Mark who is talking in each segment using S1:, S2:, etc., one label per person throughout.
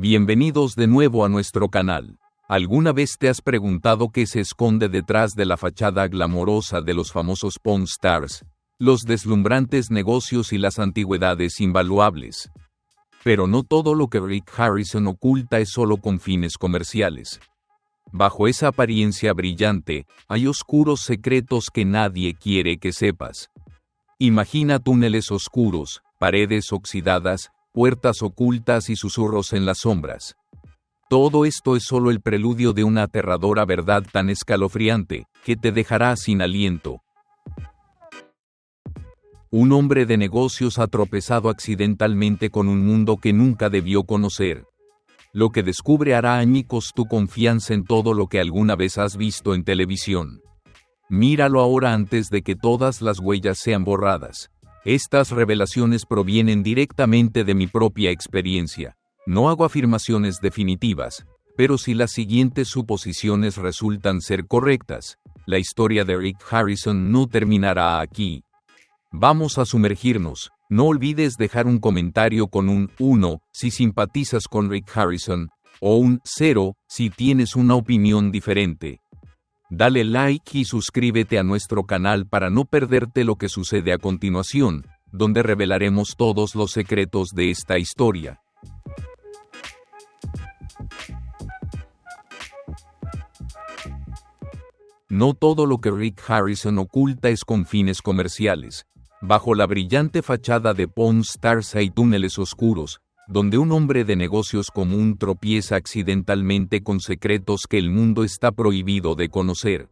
S1: Bienvenidos de nuevo a nuestro canal. ¿Alguna vez te has preguntado qué se esconde detrás de la fachada glamorosa de los famosos Pawn Stars, los deslumbrantes negocios y las antigüedades invaluables? Pero no todo lo que Rick Harrison oculta es solo con fines comerciales. Bajo esa apariencia brillante, hay oscuros secretos que nadie quiere que sepas. Imagina túneles oscuros, paredes oxidadas, puertas ocultas y susurros en las sombras. Todo esto es solo el preludio de una aterradora verdad tan escalofriante, que te dejará sin aliento. Un hombre de negocios ha tropezado accidentalmente con un mundo que nunca debió conocer. Lo que descubre hará añicos tu confianza en todo lo que alguna vez has visto en televisión. Míralo ahora antes de que todas las huellas sean borradas. Estas revelaciones provienen directamente de mi propia experiencia. No hago afirmaciones definitivas, pero si las siguientes suposiciones resultan ser correctas, la historia de Rick Harrison no terminará aquí. Vamos a sumergirnos. No olvides dejar un comentario con un 1 si simpatizas con Rick Harrison, o un 0 si tienes una opinión diferente. Dale like y suscríbete a nuestro canal para no perderte lo que sucede a continuación, donde revelaremos todos los secretos de esta historia. No todo lo que Rick Harrison oculta es con fines comerciales. Bajo la brillante fachada de Pawn Stars hay túneles oscuros, donde un hombre de negocios común tropieza accidentalmente con secretos que el mundo está prohibido de conocer.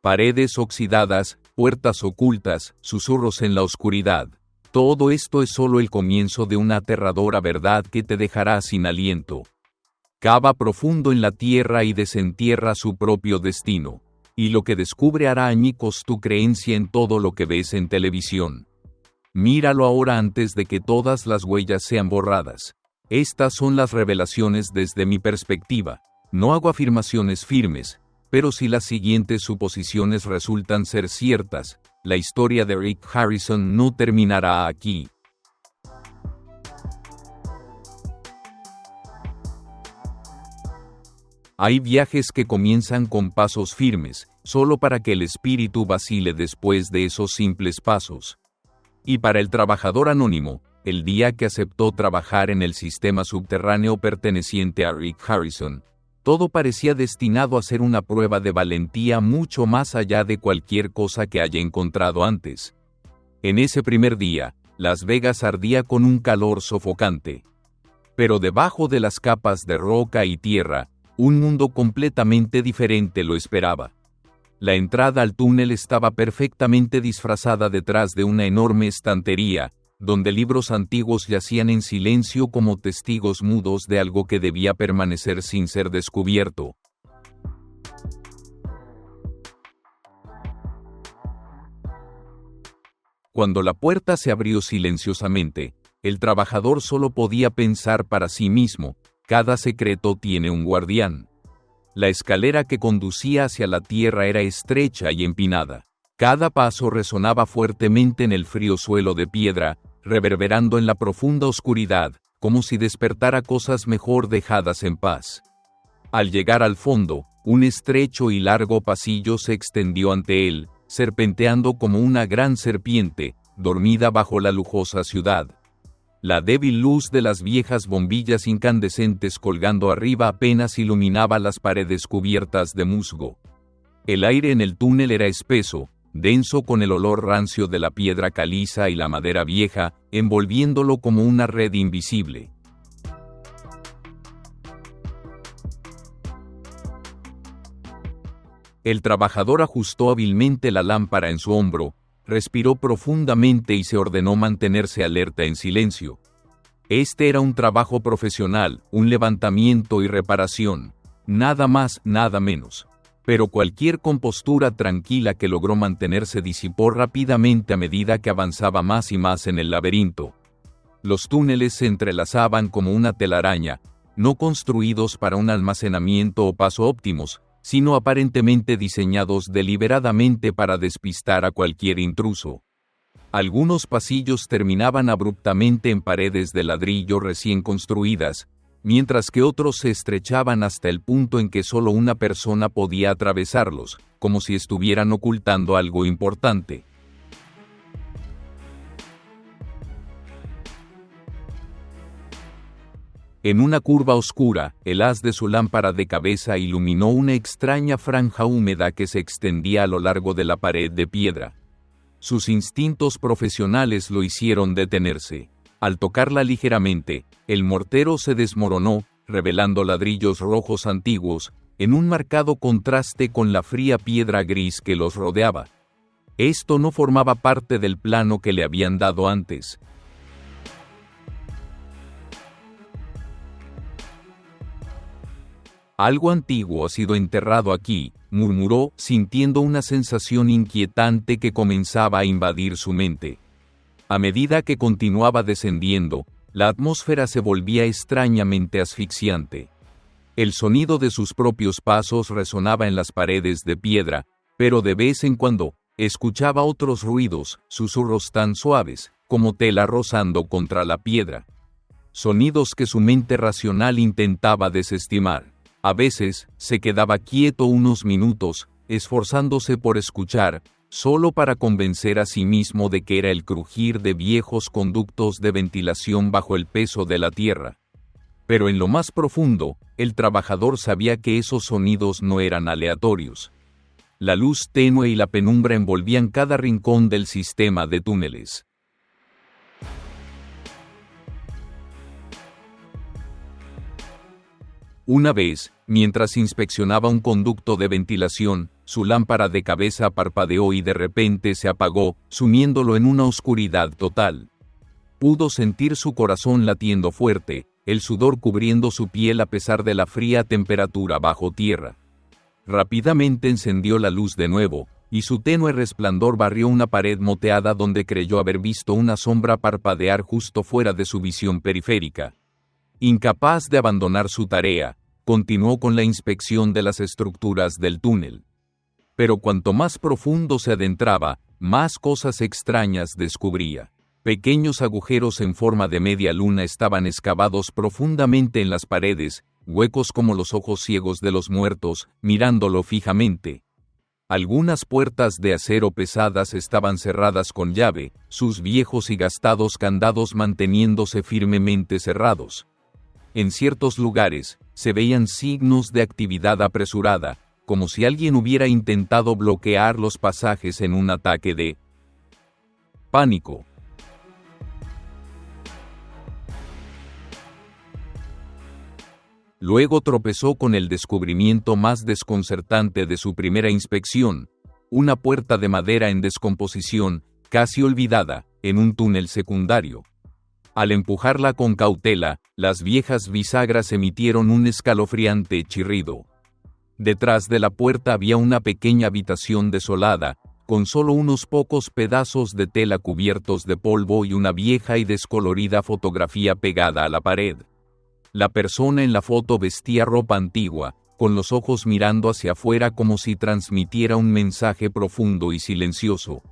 S1: Paredes oxidadas, puertas ocultas, susurros en la oscuridad. Todo esto es solo el comienzo de una aterradora verdad que te dejará sin aliento. Cava profundo en la tierra y desentierra su propio destino. Y lo que descubre hará añicos tu creencia en todo lo que ves en televisión. Míralo ahora antes de que todas las huellas sean borradas. Estas son las revelaciones desde mi perspectiva. No hago afirmaciones firmes, pero si las siguientes suposiciones resultan ser ciertas, la historia de Rick Harrison no terminará aquí. Hay viajes que comienzan con pasos firmes, solo para que el espíritu vacile después de esos simples pasos. Y para el trabajador anónimo, el día que aceptó trabajar en el sistema subterráneo perteneciente a Rick Harrison, todo parecía destinado a ser una prueba de valentía mucho más allá de cualquier cosa que haya encontrado antes. En ese primer día, Las Vegas ardía con un calor sofocante. Pero debajo de las capas de roca y tierra, un mundo completamente diferente lo esperaba. La entrada al túnel estaba perfectamente disfrazada detrás de una enorme estantería, donde libros antiguos yacían en silencio como testigos mudos de algo que debía permanecer sin ser descubierto. Cuando la puerta se abrió silenciosamente, el trabajador solo podía pensar para sí mismo: cada secreto tiene un guardián. La escalera que conducía hacia la tierra era estrecha y empinada. Cada paso resonaba fuertemente en el frío suelo de piedra, reverberando en la profunda oscuridad, como si despertara cosas mejor dejadas en paz. Al llegar al fondo, un estrecho y largo pasillo se extendió ante él, serpenteando como una gran serpiente, dormida bajo la lujosa ciudad. La débil luz de las viejas bombillas incandescentes colgando arriba apenas iluminaba las paredes cubiertas de musgo. El aire en el túnel era espeso, denso con el olor rancio de la piedra caliza y la madera vieja, envolviéndolo como una red invisible. El trabajador ajustó hábilmente la lámpara en su hombro, respiró profundamente y se ordenó mantenerse alerta en silencio. Este era un trabajo profesional, un levantamiento y reparación. Nada más, nada menos. Pero cualquier compostura tranquila que logró mantenerse disipó rápidamente a medida que avanzaba más y más en el laberinto. Los túneles se entrelazaban como una telaraña, no construidos para un almacenamiento o paso óptimos, sino aparentemente diseñados deliberadamente para despistar a cualquier intruso. Algunos pasillos terminaban abruptamente en paredes de ladrillo recién construidas, mientras que otros se estrechaban hasta el punto en que solo una persona podía atravesarlos, como si estuvieran ocultando algo importante. En una curva oscura, el haz de su lámpara de cabeza iluminó una extraña franja húmeda que se extendía a lo largo de la pared de piedra. Sus instintos profesionales lo hicieron detenerse. Al tocarla ligeramente, el mortero se desmoronó, revelando ladrillos rojos antiguos, en un marcado contraste con la fría piedra gris que los rodeaba. Esto no formaba parte del plano que le habían dado antes. Algo antiguo ha sido enterrado aquí, murmuró, sintiendo una sensación inquietante que comenzaba a invadir su mente. A medida que continuaba descendiendo, la atmósfera se volvía extrañamente asfixiante. El sonido de sus propios pasos resonaba en las paredes de piedra, pero de vez en cuando, escuchaba otros ruidos, susurros tan suaves, como tela rozando contra la piedra. Sonidos que su mente racional intentaba desestimar. A veces, se quedaba quieto unos minutos, esforzándose por escuchar, solo para convencer a sí mismo de que era el crujir de viejos conductos de ventilación bajo el peso de la tierra. Pero en lo más profundo, el trabajador sabía que esos sonidos no eran aleatorios. La luz tenue y la penumbra envolvían cada rincón del sistema de túneles. Una vez, mientras inspeccionaba un conducto de ventilación, su lámpara de cabeza parpadeó y de repente se apagó, sumiéndolo en una oscuridad total. Pudo sentir su corazón latiendo fuerte, el sudor cubriendo su piel a pesar de la fría temperatura bajo tierra. Rápidamente encendió la luz de nuevo, y su tenue resplandor barrió una pared moteada donde creyó haber visto una sombra parpadear justo fuera de su visión periférica. Incapaz de abandonar su tarea, continuó con la inspección de las estructuras del túnel. Pero cuanto más profundo se adentraba, más cosas extrañas descubría. Pequeños agujeros en forma de media luna estaban excavados profundamente en las paredes, huecos como los ojos ciegos de los muertos, mirándolo fijamente. Algunas puertas de acero pesadas estaban cerradas con llave, sus viejos y gastados candados manteniéndose firmemente cerrados. En ciertos lugares, se veían signos de actividad apresurada, como si alguien hubiera intentado bloquear los pasajes en un ataque de pánico. Luego tropezó con el descubrimiento más desconcertante de su primera inspección, una puerta de madera en descomposición, casi olvidada, en un túnel secundario. Al empujarla con cautela, las viejas bisagras emitieron un escalofriante chirrido. Detrás de la puerta había una pequeña habitación desolada, con solo unos pocos pedazos de tela cubiertos de polvo y una vieja y descolorida fotografía pegada a la pared. La persona en la foto vestía ropa antigua, con los ojos mirando hacia afuera como si transmitiera un mensaje profundo y silencioso.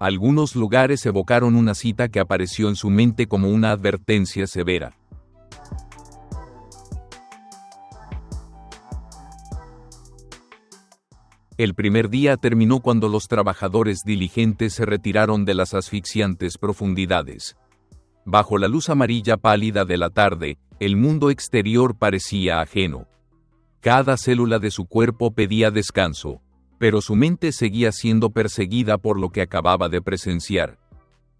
S1: Algunos lugares evocaron una cita que apareció en su mente como una advertencia severa. El primer día terminó cuando los trabajadores diligentes se retiraron de las asfixiantes profundidades. Bajo la luz amarilla pálida de la tarde, el mundo exterior parecía ajeno. Cada célula de su cuerpo pedía descanso, pero su mente seguía siendo perseguida por lo que acababa de presenciar.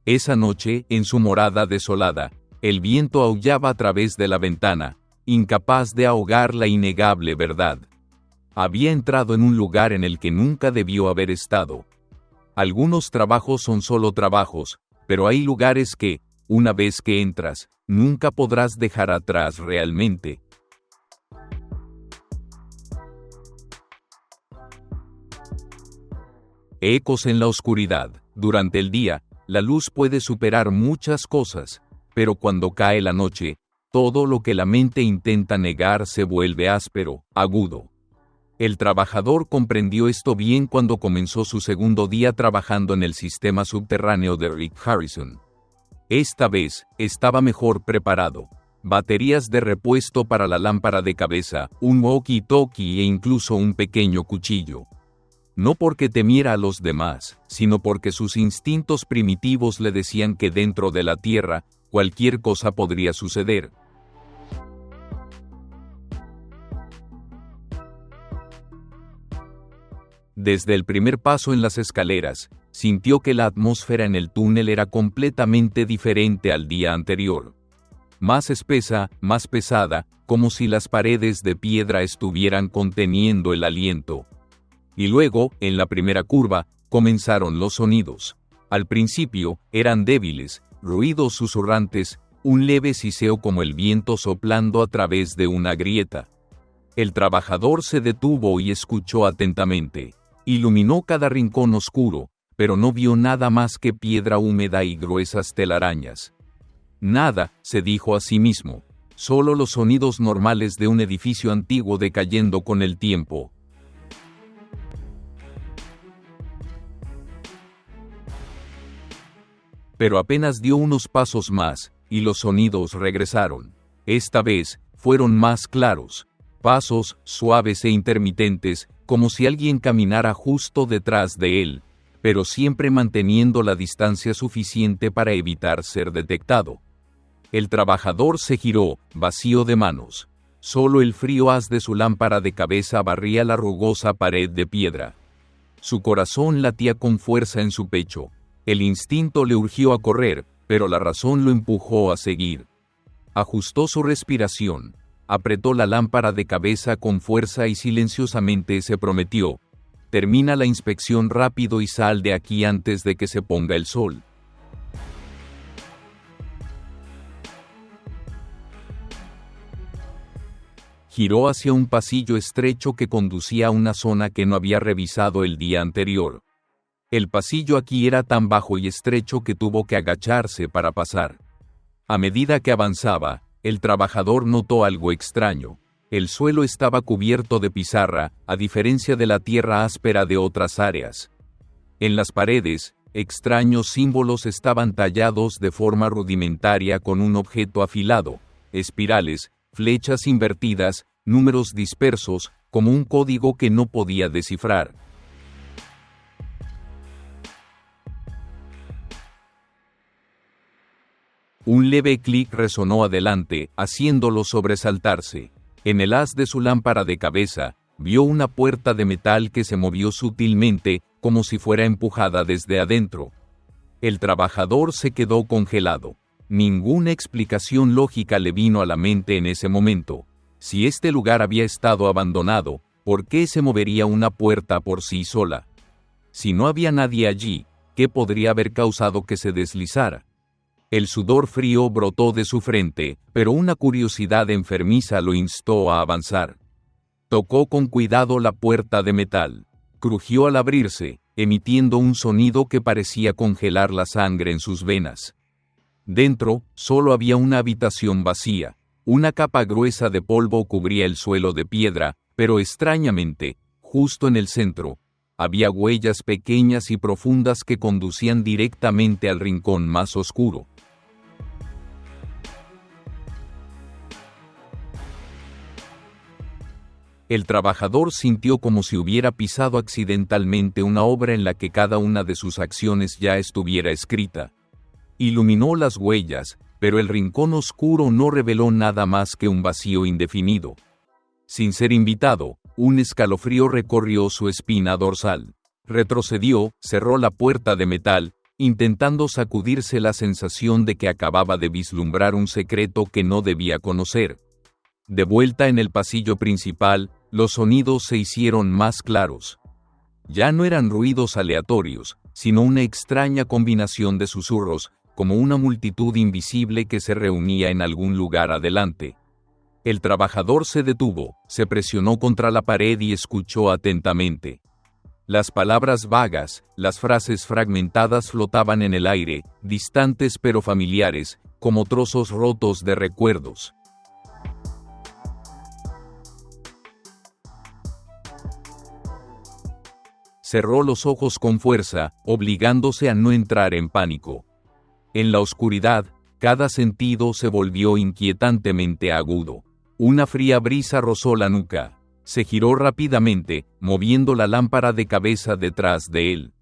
S1: Esa noche, en su morada desolada, el viento aullaba a través de la ventana, incapaz de ahogar la innegable verdad. Había entrado en un lugar en el que nunca debió haber estado. Algunos trabajos son solo trabajos, pero hay lugares que, una vez que entras, nunca podrás dejar atrás realmente. Ecos en la oscuridad. Durante el día, la luz puede superar muchas cosas, pero cuando cae la noche, todo lo que la mente intenta negar se vuelve áspero, agudo. El trabajador comprendió esto bien cuando comenzó su segundo día trabajando en el sistema subterráneo de Rick Harrison. Esta vez, estaba mejor preparado. baterías de repuesto para la lámpara de cabeza, un walkie-talkie e incluso un pequeño cuchillo. No porque temiera a los demás, sino porque sus instintos primitivos le decían que dentro de la Tierra, cualquier cosa podría suceder. Desde el primer paso en las escaleras, sintió que la atmósfera en el túnel era completamente diferente al día anterior. Más espesa, más pesada, como si las paredes de piedra estuvieran conteniendo el aliento. Y luego, en la primera curva, comenzaron los sonidos. Al principio, eran débiles, ruidos susurrantes, un leve siseo como el viento soplando a través de una grieta. El trabajador se detuvo y escuchó atentamente. Iluminó cada rincón oscuro, pero no vio nada más que piedra húmeda y gruesas telarañas. Nada, se dijo a sí mismo, solo los sonidos normales de un edificio antiguo decayendo con el tiempo. Pero apenas dio unos pasos más, y los sonidos regresaron. Esta vez, fueron más claros. Pasos, suaves e intermitentes, como si alguien caminara justo detrás de él, pero siempre manteniendo la distancia suficiente para evitar ser detectado. El trabajador se giró, vacío de manos. Solo el frío haz de su lámpara de cabeza barría la rugosa pared de piedra. Su corazón latía con fuerza en su pecho. El instinto le urgió a correr, pero la razón lo empujó a seguir. Ajustó su respiración, apretó la lámpara de cabeza con fuerza y silenciosamente se prometió: termina la inspección rápido y sal de aquí antes de que se ponga el sol. Giró hacia un pasillo estrecho que conducía a una zona que no había revisado el día anterior. El pasillo aquí era tan bajo y estrecho que tuvo que agacharse para pasar. A medida que avanzaba, el trabajador notó algo extraño. El suelo estaba cubierto de pizarra, a diferencia de la tierra áspera de otras áreas. En las paredes, extraños símbolos estaban tallados de forma rudimentaria con un objeto afilado, espirales, flechas invertidas, números dispersos, como un código que no podía descifrar. Un leve clic resonó adelante, haciéndolo sobresaltarse. En el haz de su lámpara de cabeza, vio una puerta de metal que se movió sutilmente, como si fuera empujada desde adentro. El trabajador se quedó congelado. Ninguna explicación lógica le vino a la mente en ese momento. Si este lugar había estado abandonado, ¿por qué se movería una puerta por sí sola? Si no había nadie allí, ¿qué podría haber causado que se deslizara? El sudor frío brotó de su frente, pero una curiosidad enfermiza lo instó a avanzar. Tocó con cuidado la puerta de metal. Crujió al abrirse, emitiendo un sonido que parecía congelar la sangre en sus venas. Dentro, solo había una habitación vacía. Una capa gruesa de polvo cubría el suelo de piedra, pero extrañamente, justo en el centro, había huellas pequeñas y profundas que conducían directamente al rincón más oscuro. El trabajador sintió como si hubiera pisado accidentalmente una obra en la que cada una de sus acciones ya estuviera escrita. Iluminó las huellas, pero el rincón oscuro no reveló nada más que un vacío indefinido. Sin ser invitado, un escalofrío recorrió su espina dorsal. Retrocedió, cerró la puerta de metal, intentando sacudirse la sensación de que acababa de vislumbrar un secreto que no debía conocer. De vuelta en el pasillo principal, los sonidos se hicieron más claros. Ya no eran ruidos aleatorios, sino una extraña combinación de susurros, como una multitud invisible que se reunía en algún lugar adelante. El trabajador se detuvo, se presionó contra la pared y escuchó atentamente. Las palabras vagas, las frases fragmentadas flotaban en el aire, distantes pero familiares, como trozos rotos de recuerdos. Cerró los ojos con fuerza, obligándose a no entrar en pánico. En la oscuridad, Cada sentido se volvió inquietantemente agudo. Una fría brisa rozó la nuca. Se giró rápidamente, moviendo la lámpara de cabeza detrás de él.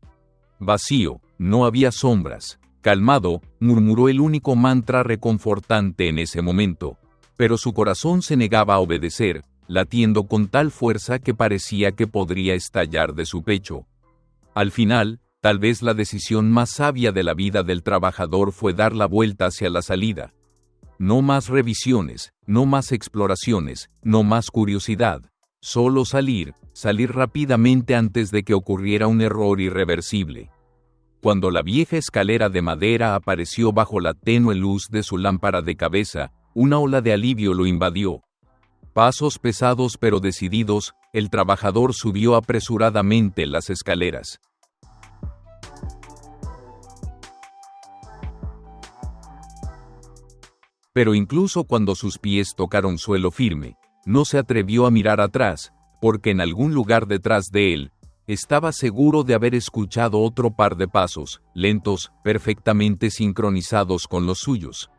S1: Vacío, no había sombras. Calmado, murmuró el único mantra reconfortante en ese momento. Pero su corazón se negaba a obedecer, latiendo con tal fuerza que parecía que podría estallar de su pecho. Al final, tal vez la decisión más sabia de la vida del trabajador fue dar la vuelta hacia la salida. No más revisiones, no más exploraciones, no más curiosidad. Solo salir rápidamente antes de que ocurriera un error irreversible. Cuando la vieja escalera de madera apareció bajo la tenue luz de su lámpara de cabeza, una ola de alivio lo invadió. Pasos pesados pero decididos, el trabajador subió apresuradamente las escaleras. Pero incluso cuando sus pies tocaron suelo firme, no se atrevió a mirar atrás, porque en algún lugar detrás de él, estaba seguro de haber escuchado otro par de pasos, lentos, perfectamente sincronizados con los suyos.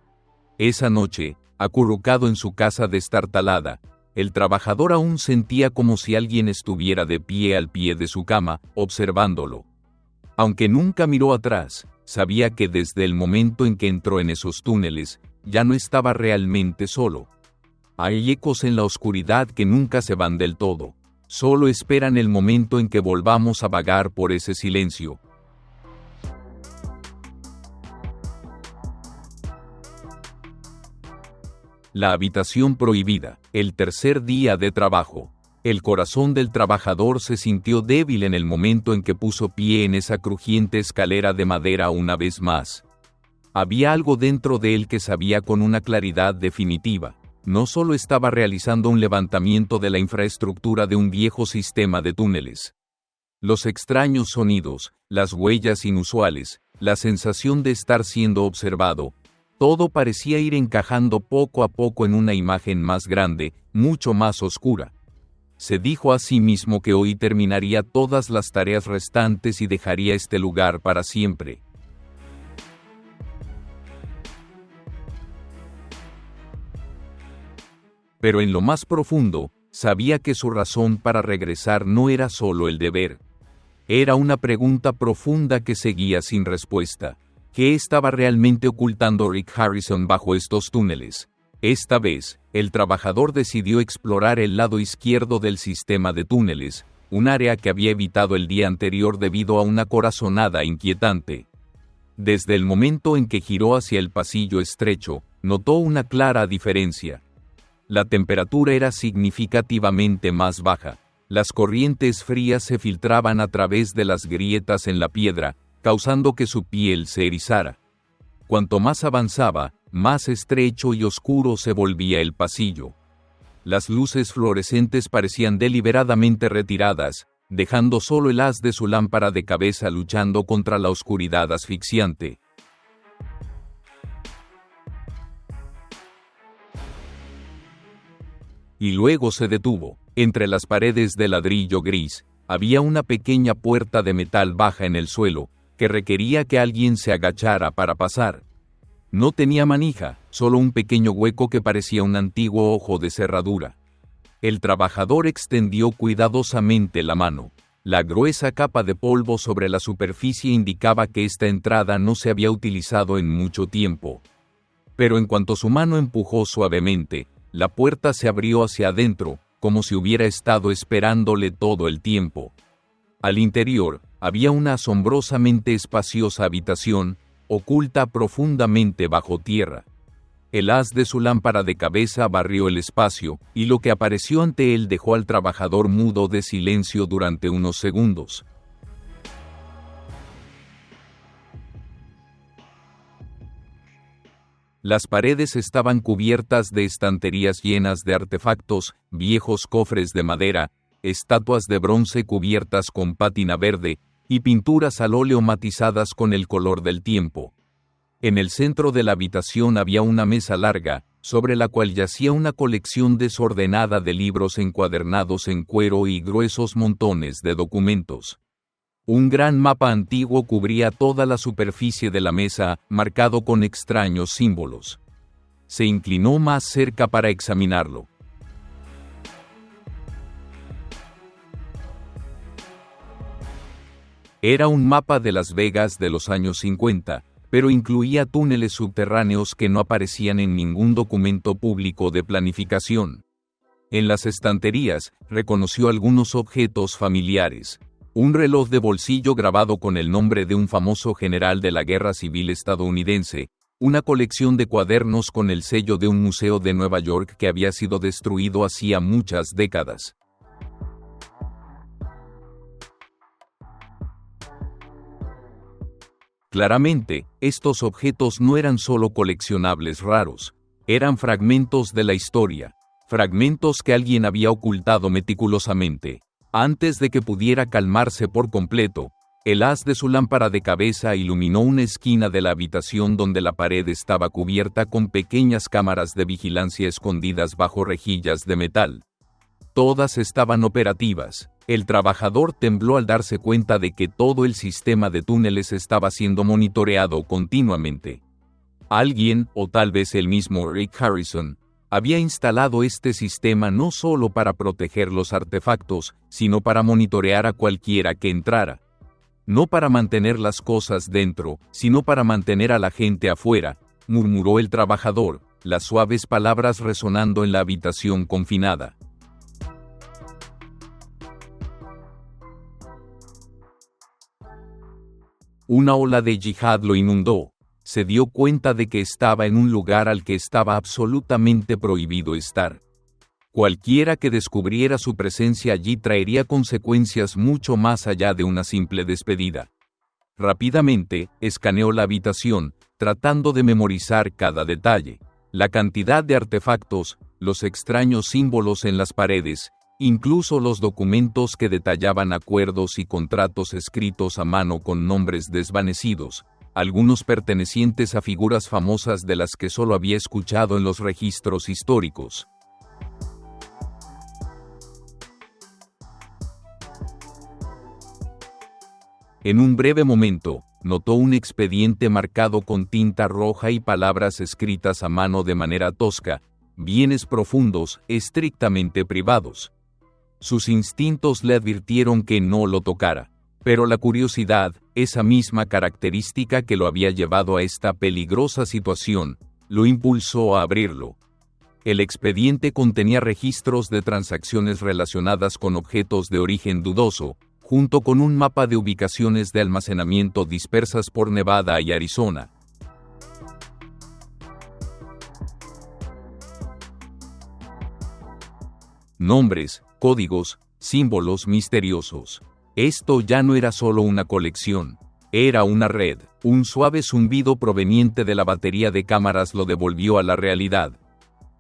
S1: Esa noche, acurrucado en su casa destartalada, el trabajador aún sentía como si alguien estuviera de pie al pie de su cama, observándolo. Aunque nunca miró atrás, sabía que desde el momento en que entró en esos túneles, ya no estaba realmente solo. Hay ecos en la oscuridad que nunca se van del todo. Solo esperan el momento en que volvamos a vagar por ese silencio. La habitación prohibida, el tercer día de trabajo. El corazón del trabajador se sintió débil en el momento en que puso pie en esa crujiente escalera de madera una vez más. Había algo dentro de él que sabía con una claridad definitiva. No solo estaba realizando un levantamiento de la infraestructura de un viejo sistema de túneles. Los extraños sonidos, las huellas inusuales, la sensación de estar siendo observado, todo parecía ir encajando poco a poco en una imagen más grande, mucho más oscura. Se dijo a sí mismo que hoy terminaría todas las tareas restantes y dejaría este lugar para siempre. Pero en lo más profundo, sabía que su razón para regresar no era solo el deber. Era una pregunta profunda que seguía sin respuesta. ¿Qué estaba realmente ocultando Rick Harrison bajo estos túneles? Esta vez, el trabajador decidió explorar el lado izquierdo del sistema de túneles, un área que había evitado el día anterior debido a una corazonada inquietante. Desde el momento en que giró hacia el pasillo estrecho, notó una clara diferencia. La temperatura era significativamente más baja. Las corrientes frías se filtraban a través de las grietas en la piedra, causando que su piel se erizara. Cuanto más avanzaba, más estrecho y oscuro se volvía el pasillo. Las luces fluorescentes parecían deliberadamente retiradas, dejando solo el haz de su lámpara de cabeza luchando contra la oscuridad asfixiante. Y luego se detuvo. Entre las paredes de ladrillo gris, había una pequeña puerta de metal baja en el suelo, que requería que alguien se agachara para pasar. No tenía manija, solo un pequeño hueco que parecía un antiguo ojo de cerradura. El trabajador extendió cuidadosamente la mano. La gruesa capa de polvo sobre la superficie indicaba que esta entrada no se había utilizado en mucho tiempo. Pero en cuanto su mano empujó suavemente, la puerta se abrió hacia adentro, como si hubiera estado esperándole todo el tiempo. Al interior, había una asombrosamente espaciosa habitación, oculta profundamente bajo tierra. El haz de su lámpara de cabeza barrió el espacio, y lo que apareció ante él dejó al trabajador mudo de silencio durante unos segundos. Las paredes estaban cubiertas de estanterías llenas de artefactos, viejos cofres de madera, estatuas de bronce cubiertas con pátina verde, y pinturas al óleo matizadas con el color del tiempo. En el centro de la habitación había una mesa larga, sobre la cual yacía una colección desordenada de libros encuadernados en cuero y gruesos montones de documentos. Un gran mapa antiguo cubría toda la superficie de la mesa, marcado con extraños símbolos. Se inclinó más cerca para examinarlo. Era un mapa de Las Vegas de los años 50, pero incluía túneles subterráneos que no aparecían en ningún documento público de planificación. En las estanterías, reconoció algunos objetos familiares. Un reloj de bolsillo grabado con el nombre de un famoso general de la Guerra Civil estadounidense, una colección de cuadernos con el sello de un museo de Nueva York que había sido destruido hacía muchas décadas. Claramente, estos objetos no eran solo coleccionables raros, eran fragmentos de la historia, fragmentos que alguien había ocultado meticulosamente. Antes de que pudiera calmarse por completo, el haz de su lámpara de cabeza iluminó una esquina de la habitación donde la pared estaba cubierta con pequeñas cámaras de vigilancia escondidas bajo rejillas de metal. Todas estaban operativas. El trabajador tembló al darse cuenta de que todo el sistema de túneles estaba siendo monitoreado continuamente. Alguien, o tal vez el mismo Rick Harrison, había instalado este sistema no solo para proteger los artefactos, sino para monitorear a cualquiera que entrara. No para mantener las cosas dentro, sino para mantener a la gente afuera, murmuró el trabajador, las suaves palabras resonando en la habitación confinada. Una ola de yihad lo inundó. Se dio cuenta de que estaba en un lugar al que estaba absolutamente prohibido estar. Cualquiera que descubriera su presencia allí traería consecuencias mucho más allá de una simple despedida. Rápidamente, escaneó la habitación, tratando de memorizar cada detalle. La cantidad de artefactos, los extraños símbolos en las paredes, incluso los documentos que detallaban acuerdos y contratos escritos a mano con nombres desvanecidos, algunos pertenecientes a figuras famosas de las que solo había escuchado en los registros históricos. En un breve momento, notó un expediente marcado con tinta roja y palabras escritas a mano de manera tosca, bienes profundos, estrictamente privados. Sus instintos le advirtieron que no lo tocara, pero la curiosidad, esa misma característica que lo había llevado a esta peligrosa situación, lo impulsó a abrirlo. El expediente contenía registros de transacciones relacionadas con objetos de origen dudoso, junto con un mapa de ubicaciones de almacenamiento dispersas por Nevada y Arizona. Nombres, códigos, símbolos misteriosos. Esto ya no era solo una colección, era una red. Un suave zumbido proveniente de la batería de cámaras lo devolvió a la realidad.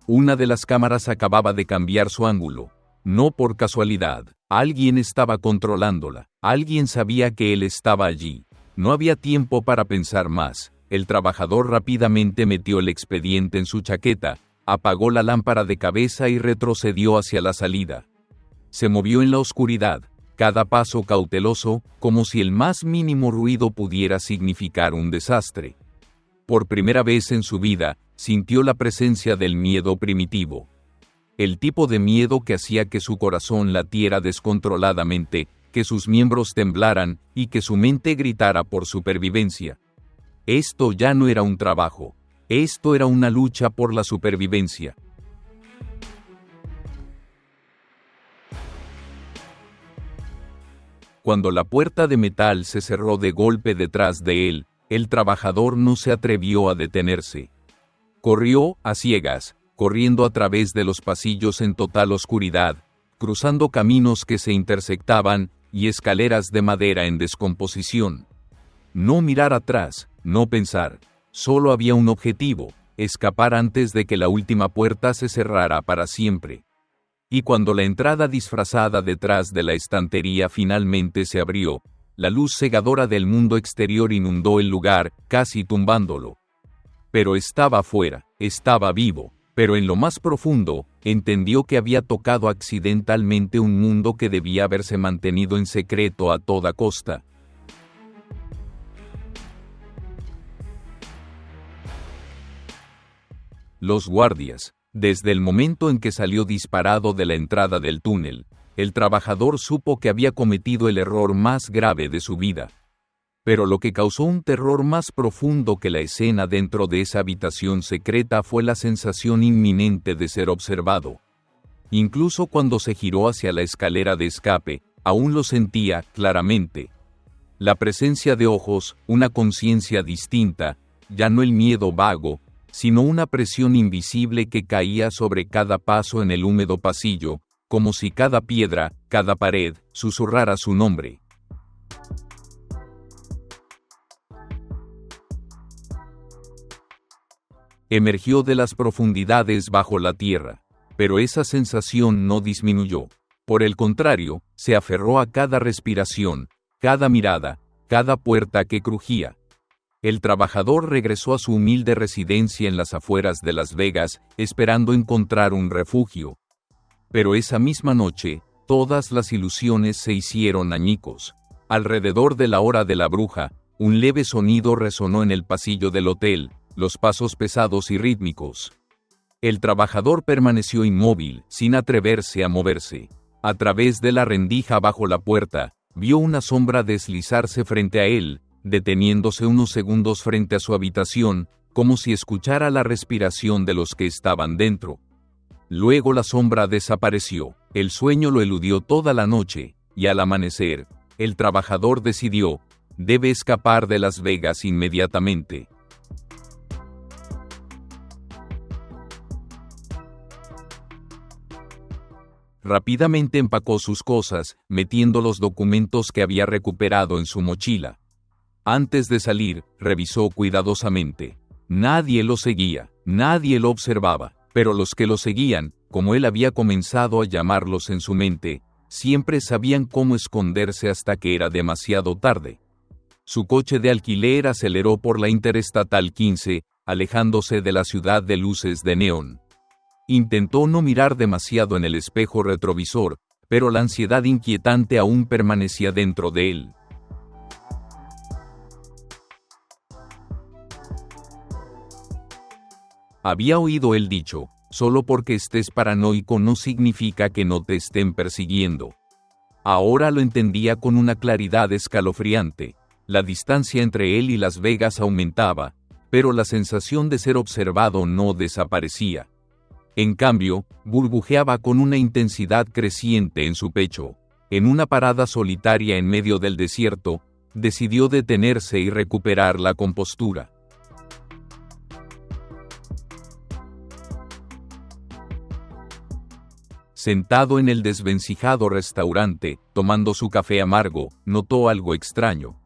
S1: Una de las cámaras acababa de cambiar su ángulo. No por casualidad, alguien estaba controlándola, alguien sabía que él estaba allí. No había tiempo para pensar más. El trabajador rápidamente metió el expediente en su chaqueta, apagó la lámpara de cabeza y retrocedió hacia la salida. Se movió en la oscuridad, cada paso cauteloso, como si el más mínimo ruido pudiera significar un desastre. Por primera vez en su vida, sintió la presencia del miedo primitivo. El tipo de miedo que hacía que su corazón latiera descontroladamente, que sus miembros temblaran y que su mente gritara por supervivencia. Esto ya no era un trabajo, esto era una lucha por la supervivencia. Cuando la puerta de metal se cerró de golpe detrás de él, el trabajador no se atrevió a detenerse. Corrió a ciegas, corriendo a través de los pasillos en total oscuridad, cruzando caminos que se intersectaban y escaleras de madera en descomposición. No mirar atrás, no pensar. Solo había un objetivo: escapar antes de que la última puerta se cerrara para siempre. Y cuando la entrada disfrazada detrás de la estantería finalmente se abrió, la luz cegadora del mundo exterior inundó el lugar, casi tumbándolo. Pero estaba afuera, estaba vivo, pero en lo más profundo, entendió que había tocado accidentalmente un mundo que debía haberse mantenido en secreto a toda costa. Los guardias. Desde el momento en que salió disparado de la entrada del túnel, el trabajador supo que había cometido el error más grave de su vida. Pero lo que causó un terror más profundo que la escena dentro de esa habitación secreta fue la sensación inminente de ser observado. Incluso cuando se giró hacia la escalera de escape, aún lo sentía claramente. La presencia de ojos, una conciencia distinta, ya no el miedo vago, sino una presión invisible que caía sobre cada paso en el húmedo pasillo, como si cada piedra, cada pared, susurrara su nombre. Emergió de las profundidades bajo la tierra, pero esa sensación no disminuyó. Por el contrario, se aferró a cada respiración, cada mirada, cada puerta que crujía. El trabajador regresó a su humilde residencia en las afueras de Las Vegas, esperando encontrar un refugio. Pero esa misma noche, todas las ilusiones se hicieron añicos. Alrededor de la hora de la bruja, un leve sonido resonó en el pasillo del hotel, los pasos pesados y rítmicos. El trabajador permaneció inmóvil, sin atreverse a moverse. A través de la rendija bajo la puerta, vio una sombra deslizarse frente a él, deteniéndose unos segundos frente a su habitación, como si escuchara la respiración de los que estaban dentro. Luego la sombra desapareció, el sueño lo eludió toda la noche, y al amanecer, el trabajador decidió, debe escapar de Las Vegas inmediatamente. Rápidamente empacó sus cosas, metiendo los documentos que había recuperado en su mochila. Antes de salir, revisó cuidadosamente. Nadie lo seguía, nadie lo observaba, pero los que lo seguían, como él había comenzado a llamarlos en su mente, siempre sabían cómo esconderse hasta que era demasiado tarde. Su coche de alquiler aceleró por la Interestatal 15, alejándose de la ciudad de luces de neón. Intentó no mirar demasiado en el espejo retrovisor, pero la ansiedad inquietante aún permanecía dentro de él. Había oído el dicho, solo porque estés paranoico no significa que no te estén persiguiendo. Ahora lo entendía con una claridad escalofriante. La distancia entre él y Las Vegas aumentaba, pero la sensación de ser observado no desaparecía. En cambio, burbujeaba con una intensidad creciente en su pecho. En una parada solitaria en medio del desierto, decidió detenerse y recuperar la compostura. Sentado en el desvencijado restaurante, tomando su café amargo, notó algo extraño.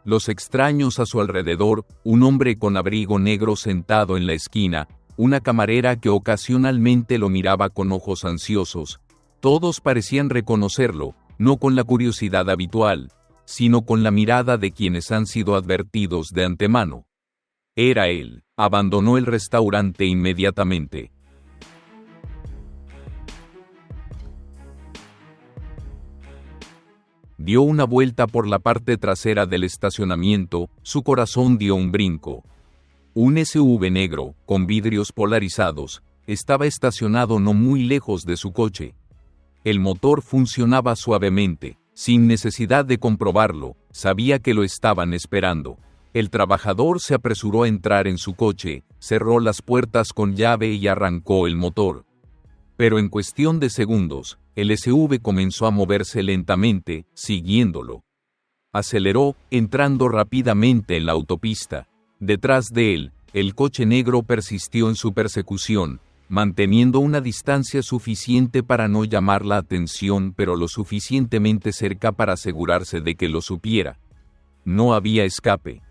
S1: Los extraños a su alrededor, un hombre con abrigo negro sentado en la esquina, una camarera que ocasionalmente lo miraba con ojos ansiosos, todos parecían reconocerlo, no con la curiosidad habitual, sino con la mirada de quienes han sido advertidos de antemano. Era él. Abandonó el restaurante inmediatamente. Dio una vuelta por la parte trasera del estacionamiento, su corazón dio un brinco. Un SUV negro, con vidrios polarizados, estaba estacionado no muy lejos de su coche. El motor funcionaba suavemente, sin necesidad de comprobarlo, sabía que lo estaban esperando. El trabajador se apresuró a entrar en su coche, cerró las puertas con llave y arrancó el motor. Pero en cuestión de segundos, el SUV comenzó a moverse lentamente, siguiéndolo. Aceleró, entrando rápidamente en la autopista. Detrás de él, el coche negro persistió en su persecución, manteniendo una distancia suficiente para no llamar la atención, pero lo suficientemente cerca para asegurarse de que lo supiera. No había escape.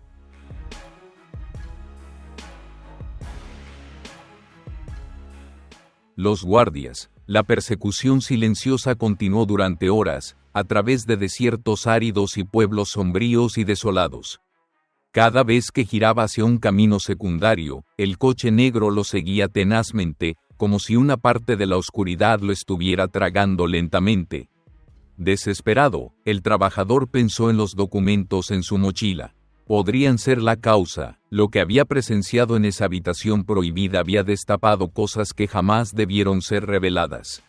S1: Los guardias. La persecución silenciosa continuó durante horas, a través de desiertos áridos y pueblos sombríos y desolados. Cada vez que giraba hacia un camino secundario, el coche negro lo seguía tenazmente, como si una parte de la oscuridad lo estuviera tragando lentamente. Desesperado, el trabajador pensó en los documentos en su mochila. podrían ser la causa. Lo que había presenciado en esa habitación prohibida había destapado cosas que jamás debieron ser reveladas.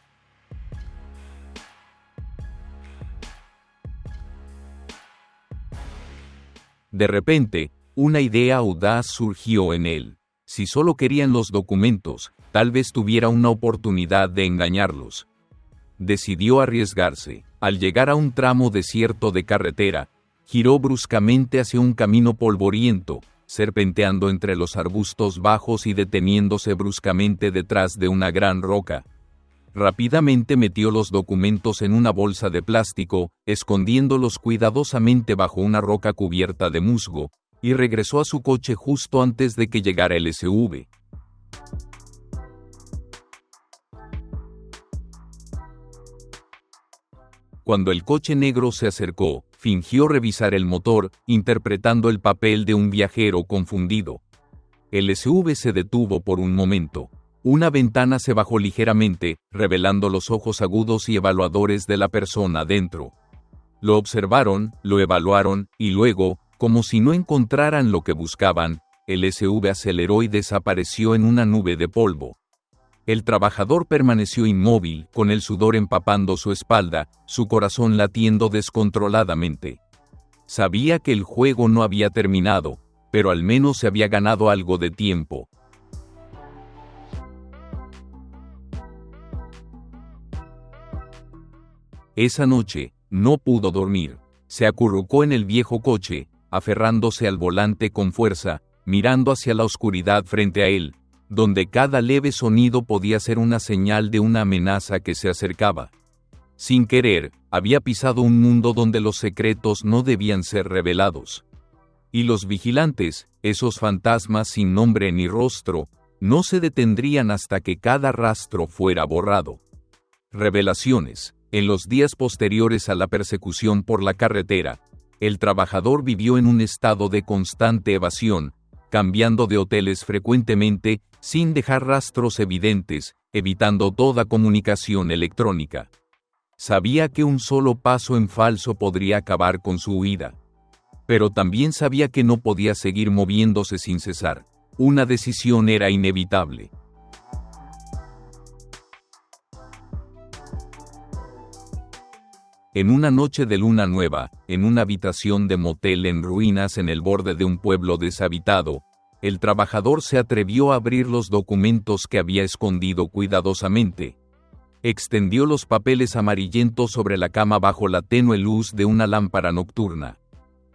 S1: De repente, una idea audaz surgió en él. Si solo querían los documentos, tal vez tuviera una oportunidad de engañarlos. Decidió arriesgarse. Al llegar a un tramo desierto de carretera, giró bruscamente hacia un camino polvoriento, serpenteando entre los arbustos bajos y deteniéndose bruscamente detrás de una gran roca. Rápidamente metió los documentos en una bolsa de plástico, escondiéndolos cuidadosamente bajo una roca cubierta de musgo, y regresó a su coche justo antes de que llegara el SUV. Cuando el coche negro se acercó, fingió revisar el motor, interpretando el papel de un viajero confundido. El SUV se detuvo por un momento. Una ventana se bajó ligeramente, revelando los ojos agudos y evaluadores de la persona dentro. Lo observaron, lo evaluaron, y luego, como si no encontraran lo que buscaban, el SUV aceleró y desapareció en una nube de polvo. El trabajador permaneció inmóvil, con el sudor empapando su espalda, su corazón latiendo descontroladamente. Sabía que el juego no había terminado, pero al menos se había ganado algo de tiempo. Esa noche, no pudo dormir. Se acurrucó en el viejo coche, aferrándose al volante con fuerza, mirando hacia la oscuridad frente a él, donde cada leve sonido podía ser una señal de una amenaza que se acercaba. Sin querer, había pisado un mundo donde los secretos no debían ser revelados. Y los vigilantes, esos fantasmas sin nombre ni rostro, no se detendrían hasta que cada rastro fuera borrado. Revelaciones. En los días posteriores a la persecución por la carretera, el trabajador vivió en un estado de constante evasión, cambiando de hoteles frecuentemente, sin dejar rastros evidentes, evitando toda comunicación electrónica. Sabía que un solo paso en falso podría acabar con su huida. Pero también sabía que no podía seguir moviéndose sin cesar. Una decisión era inevitable. En una noche de luna nueva, en una habitación de motel en ruinas en el borde de un pueblo deshabitado, el trabajador se atrevió a abrir los documentos que había escondido cuidadosamente. Extendió los papeles amarillentos sobre la cama bajo la tenue luz de una lámpara nocturna.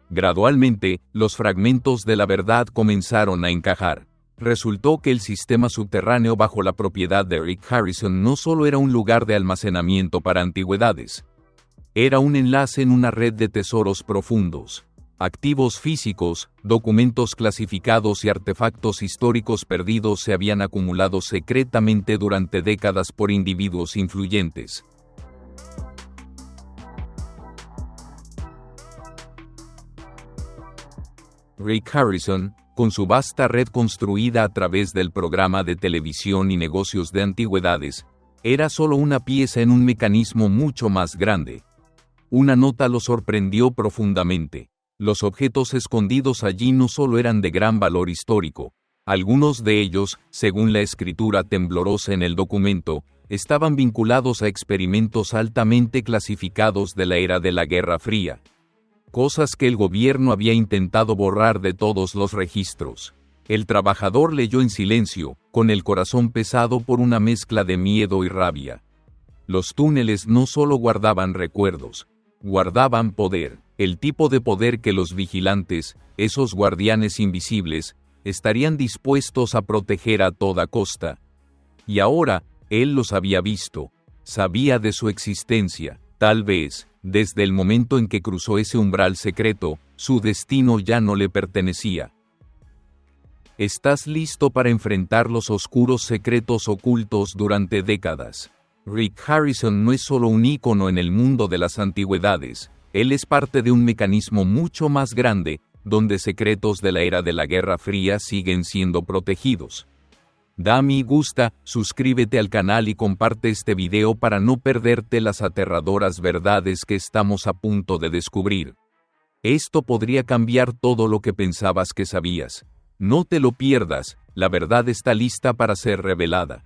S1: Gradualmente, los fragmentos de la verdad comenzaron a encajar. Resultó que el sistema subterráneo bajo la propiedad de Rick Harrison no solo era un lugar de almacenamiento para antigüedades. Era un enlace en una red de tesoros profundos. Activos físicos, documentos clasificados y artefactos históricos perdidos se habían acumulado secretamente durante décadas por individuos influyentes. Rick Harrison, con su vasta red construida a través del programa de televisión y negocios de antigüedades, era solo una pieza en un mecanismo mucho más grande. Una nota lo sorprendió profundamente. Los objetos escondidos allí no solo eran de gran valor histórico. Algunos de ellos, según la escritura temblorosa en el documento, estaban vinculados a experimentos altamente clasificados de la era de la Guerra Fría. Cosas que el gobierno había intentado borrar de todos los registros. El trabajador leyó en silencio, con el corazón pesado por una mezcla de miedo y rabia. Los túneles no solo guardaban recuerdos, guardaban poder, el tipo de poder que los vigilantes, esos guardianes invisibles, estarían dispuestos a proteger a toda costa. Y ahora, él los había visto, sabía de su existencia, tal vez, desde el momento en que cruzó ese umbral secreto, su destino ya no le pertenecía. ¿Estás listo para enfrentar los oscuros secretos ocultos durante décadas? Rick Harrison no es solo un ícono en el mundo de las antigüedades, él es parte de un mecanismo mucho más grande, donde secretos de la era de la Guerra Fría siguen siendo protegidos. Da me gusta, suscríbete al canal y comparte este video para no perderte las aterradoras verdades que estamos a punto de descubrir. Esto podría cambiar todo lo que pensabas que sabías. No te lo pierdas, la verdad está lista para ser revelada.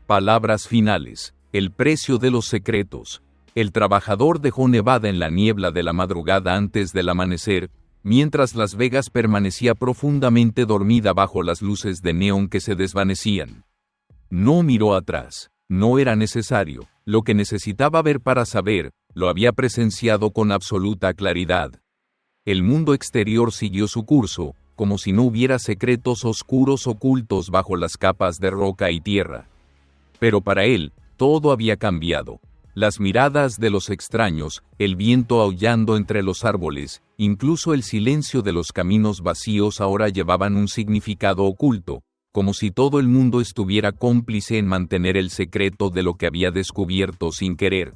S1: Palabras finales. El precio de los secretos. El trabajador dejó Nevada en la niebla de la madrugada antes del amanecer, mientras Las Vegas permanecía profundamente dormida bajo las luces de neón que se desvanecían. No miró atrás. No era necesario. Lo que necesitaba ver para saber, lo había presenciado con absoluta claridad. El mundo exterior siguió su curso, como si no hubiera secretos oscuros ocultos bajo las capas de roca y tierra. Pero para él, todo había cambiado. Las miradas de los extraños, el viento aullando entre los árboles, incluso el silencio de los caminos vacíos ahora llevaban un significado oculto, como si todo el mundo estuviera cómplice en mantener el secreto de lo que había descubierto sin querer.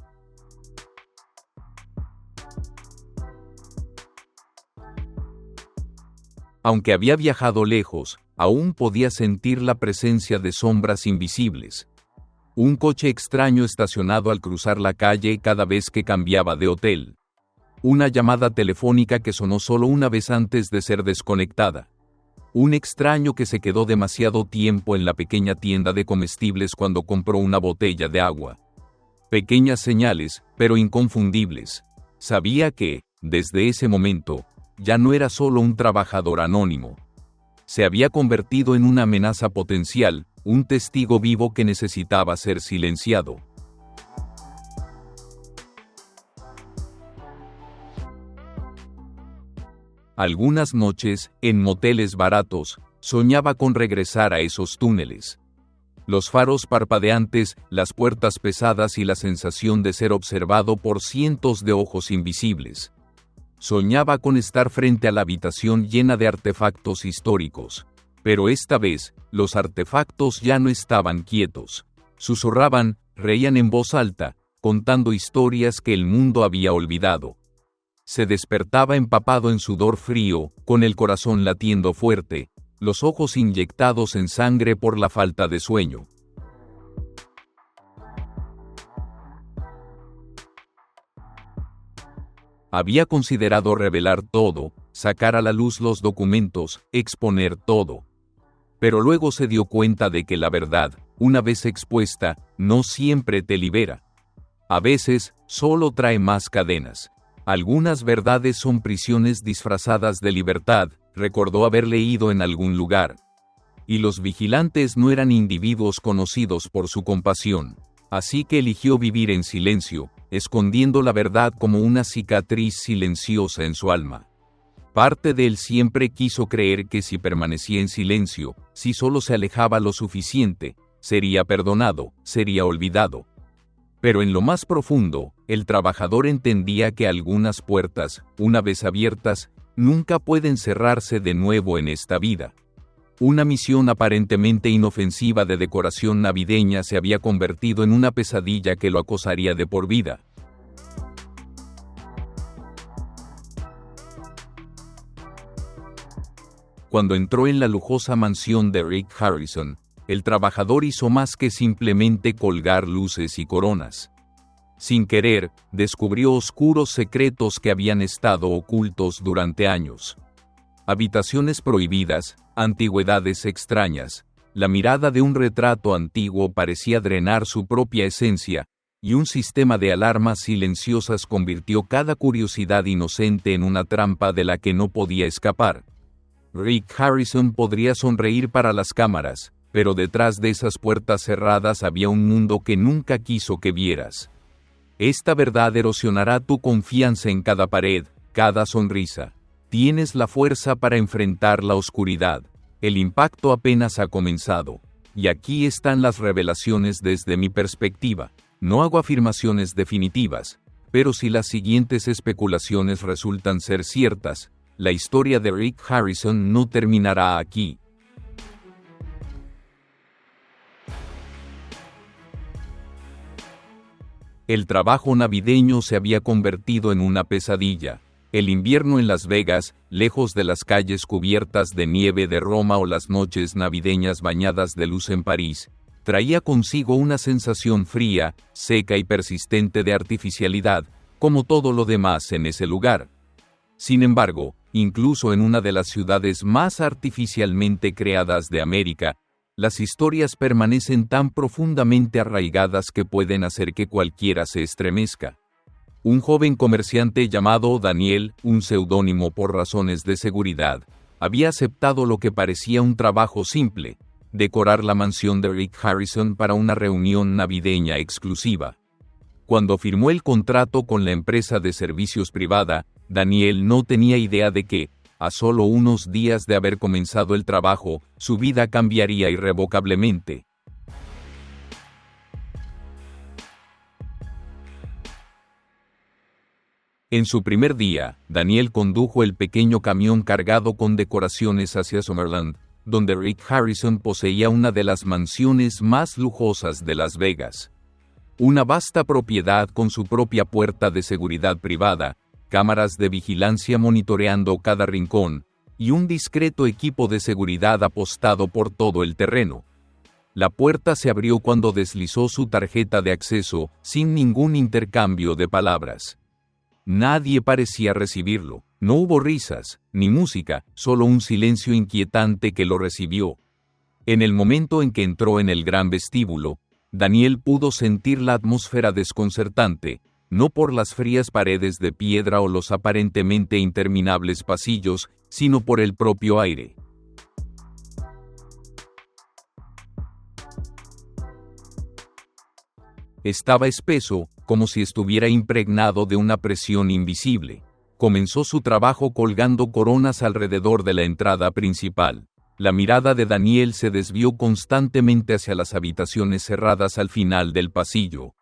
S1: Aunque había viajado lejos, aún podía sentir la presencia de sombras invisibles. Un coche extraño estacionado al cruzar la calle cada vez que cambiaba de hotel. Una llamada telefónica que sonó solo una vez antes de ser desconectada. Un extraño que se quedó demasiado tiempo en la pequeña tienda de comestibles cuando compró una botella de agua. Pequeñas señales, pero inconfundibles. Sabía que, desde ese momento, ya no era solo un trabajador anónimo. Se había convertido en una amenaza potencial, un testigo vivo que necesitaba ser silenciado. Algunas noches, en moteles baratos, soñaba con regresar a esos túneles. Los faros parpadeantes, las puertas pesadas y la sensación de ser observado por cientos de ojos invisibles. Soñaba con estar frente a la habitación llena de artefactos históricos. Pero esta vez, los artefactos ya no estaban quietos. Susurraban, reían en voz alta, contando historias que el mundo había olvidado. Se despertaba empapado en sudor frío, con el corazón latiendo fuerte, los ojos inyectados en sangre por la falta de sueño. Había considerado revelar todo, sacar a la luz los documentos, exponer todo. Pero luego se dio cuenta de que la verdad, una vez expuesta, no siempre te libera. A veces, solo trae más cadenas. Algunas verdades son prisiones disfrazadas de libertad, recordó haber leído en algún lugar. Y los vigilantes no eran individuos conocidos por su compasión. Así que eligió vivir en silencio, escondiendo la verdad como una cicatriz silenciosa en su alma. Parte de él siempre quiso creer que si permanecía en silencio, si solo se alejaba lo suficiente, sería perdonado, sería olvidado. Pero en lo más profundo, el trabajador entendía que algunas puertas, una vez abiertas, nunca pueden cerrarse de nuevo en esta vida. Una misión aparentemente inofensiva de decoración navideña se había convertido en una pesadilla que lo acosaría de por vida. Cuando entró en la lujosa mansión de Rick Harrison, el trabajador hizo más que simplemente colgar luces y coronas. Sin querer, descubrió oscuros secretos que habían estado ocultos durante años. Habitaciones prohibidas, antigüedades extrañas, la mirada de un retrato antiguo parecía drenar su propia esencia, y un sistema de alarmas silenciosas convirtió cada curiosidad inocente en una trampa de la que no podía escapar. Rick Harrison podría sonreír para las cámaras, pero detrás de esas puertas cerradas había un mundo que nunca quiso que vieras. Esta verdad erosionará tu confianza en cada pared, cada sonrisa. Tienes la fuerza para enfrentar la oscuridad. El impacto apenas ha comenzado. Y aquí están las revelaciones desde mi perspectiva. No hago afirmaciones definitivas, pero si las siguientes especulaciones resultan ser ciertas, la historia de Rick Harrison no terminará aquí. El trabajo navideño se había convertido en una pesadilla. El invierno en Las Vegas, lejos de las calles cubiertas de nieve de Roma o las noches navideñas bañadas de luz en París, traía consigo una sensación fría, seca y persistente de artificialidad, como todo lo demás en ese lugar. Sin embargo, incluso en una de las ciudades más artificialmente creadas de América, las historias permanecen tan profundamente arraigadas que pueden hacer que cualquiera se estremezca. Un joven comerciante llamado Daniel, un seudónimo por razones de seguridad, había aceptado lo que parecía un trabajo simple: decorar la mansión de Rick Harrison para una reunión navideña exclusiva. Cuando firmó el contrato con la empresa de servicios privada, Daniel no tenía idea de que, a solo unos días de haber comenzado el trabajo, su vida cambiaría irrevocablemente. En su primer día, Daniel condujo el pequeño camión cargado con decoraciones hacia Summerland, donde Rick Harrison poseía una de las mansiones más lujosas de Las Vegas. Una vasta propiedad con su propia puerta de seguridad privada, cámaras de vigilancia monitoreando cada rincón, y un discreto equipo de seguridad apostado por todo el terreno. La puerta se abrió cuando deslizó su tarjeta de acceso, sin ningún intercambio de palabras. Nadie parecía recibirlo. No hubo risas, ni música, solo un silencio inquietante que lo recibió. En el momento en que entró en el gran vestíbulo, Daniel pudo sentir la atmósfera desconcertante, no por las frías paredes de piedra o los aparentemente interminables pasillos, sino por el propio aire. Estaba espeso, como si estuviera impregnado de una presión invisible. Comenzó su trabajo colgando coronas alrededor de la entrada principal. La mirada de Daniel se desvió constantemente hacia las habitaciones cerradas al final del pasillo.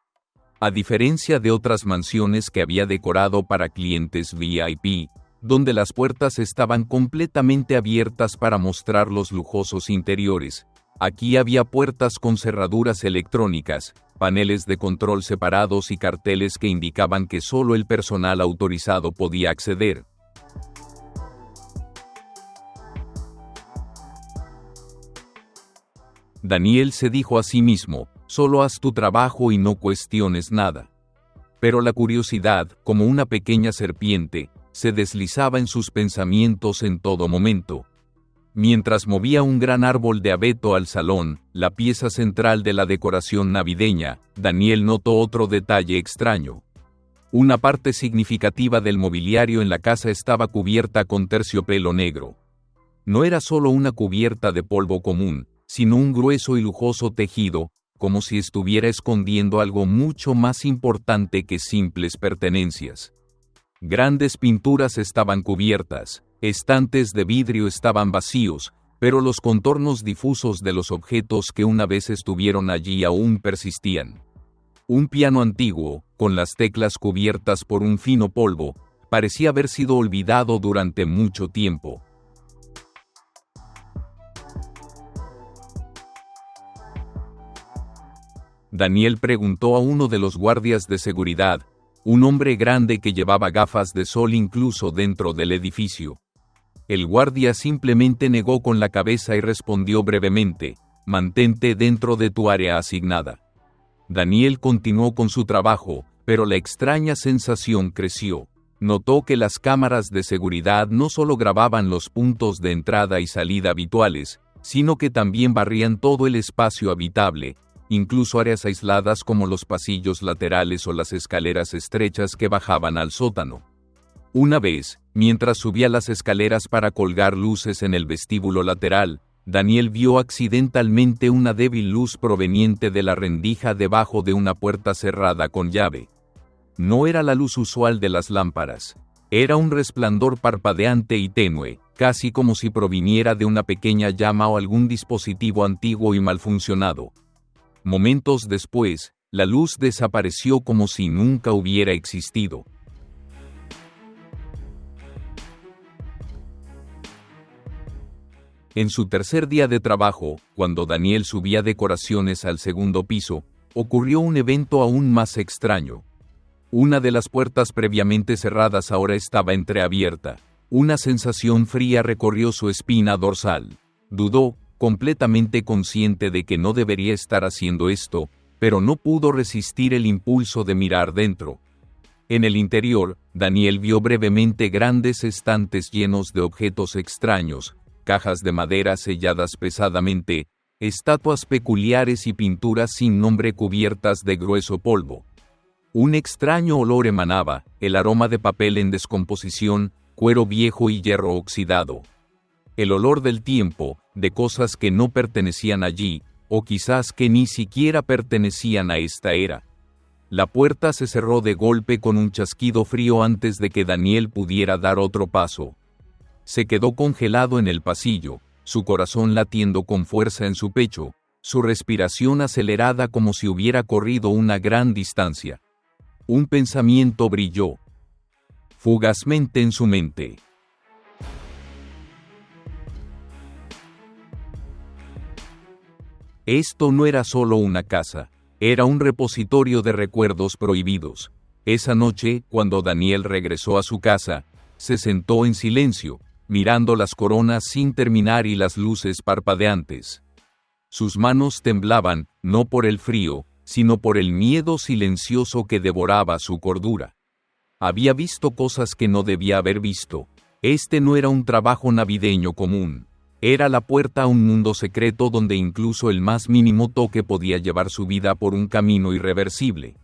S1: A diferencia de otras mansiones que había decorado para clientes VIP, donde las puertas estaban completamente abiertas para mostrar los lujosos interiores, aquí había puertas con cerraduras electrónicas, paneles de control separados y carteles que indicaban que solo el personal autorizado podía acceder. Daniel se dijo a sí mismo: solo haz tu trabajo y no cuestiones nada. Pero la curiosidad, como una pequeña serpiente, se deslizaba en sus pensamientos en todo momento. Mientras movía un gran árbol de abeto al salón, la pieza central de la decoración navideña, Daniel notó otro detalle extraño. Una parte significativa del mobiliario en la casa estaba cubierta con terciopelo negro. No era solo una cubierta de polvo común, sino un grueso y lujoso tejido, como si estuviera escondiendo algo mucho más importante que simples pertenencias. Grandes pinturas estaban cubiertas, estantes de vidrio estaban vacíos, pero los contornos difusos de los objetos que una vez estuvieron allí aún persistían. Un piano antiguo, con las teclas cubiertas por un fino polvo, parecía haber sido olvidado durante mucho tiempo. Daniel preguntó a uno de los guardias de seguridad, un hombre grande que llevaba gafas de sol incluso dentro del edificio. El guardia simplemente negó con la cabeza y respondió brevemente: mantente dentro de tu área asignada. Daniel continuó con su trabajo, pero la extraña sensación creció. Notó que las cámaras de seguridad no solo grababan los puntos de entrada y salida habituales, sino que también barrían todo el espacio habitable, incluso áreas aisladas como los pasillos laterales o las escaleras estrechas que bajaban al sótano. Una vez, mientras subía las escaleras para colgar luces en el vestíbulo lateral, Daniel vio accidentalmente una débil luz proveniente de la rendija debajo de una puerta cerrada con llave. No era la luz usual de las lámparas. Era un resplandor parpadeante y tenue, casi como si proviniera de una pequeña llama o algún dispositivo antiguo y mal funcionado. Momentos después, la luz desapareció como si nunca hubiera existido. En su tercer día de trabajo, cuando Daniel subía decoraciones al segundo piso, ocurrió un evento aún más extraño. Una de las puertas previamente cerradas ahora estaba entreabierta. Una sensación fría recorrió su espina dorsal. Dudó, completamente consciente de que no debería estar haciendo esto, pero no pudo resistir el impulso de mirar dentro. En el interior, Daniel vio brevemente grandes estantes llenos de objetos extraños, cajas de madera selladas pesadamente, estatuas peculiares y pinturas sin nombre cubiertas de grueso polvo. Un extraño olor emanaba, el aroma de papel en descomposición, cuero viejo y hierro oxidado. El olor del tiempo, de cosas que no pertenecían allí, o quizás que ni siquiera pertenecían a esta era. La puerta se cerró de golpe con un chasquido frío antes de que Daniel pudiera dar otro paso. Se quedó congelado en el pasillo, su corazón latiendo con fuerza en su pecho, su respiración acelerada como si hubiera corrido una gran distancia. Un pensamiento brilló fugazmente en su mente. Esto no era solo una casa, era un repositorio de recuerdos prohibidos. Esa noche, cuando Daniel regresó a su casa, se sentó en silencio, mirando las coronas sin terminar y las luces parpadeantes. Sus manos temblaban, no por el frío, sino por el miedo silencioso que devoraba su cordura. Había visto cosas que no debía haber visto. Este no era un trabajo navideño común. Era la puerta a un mundo secreto donde incluso el más mínimo toque podía llevar su vida por un camino irreversible.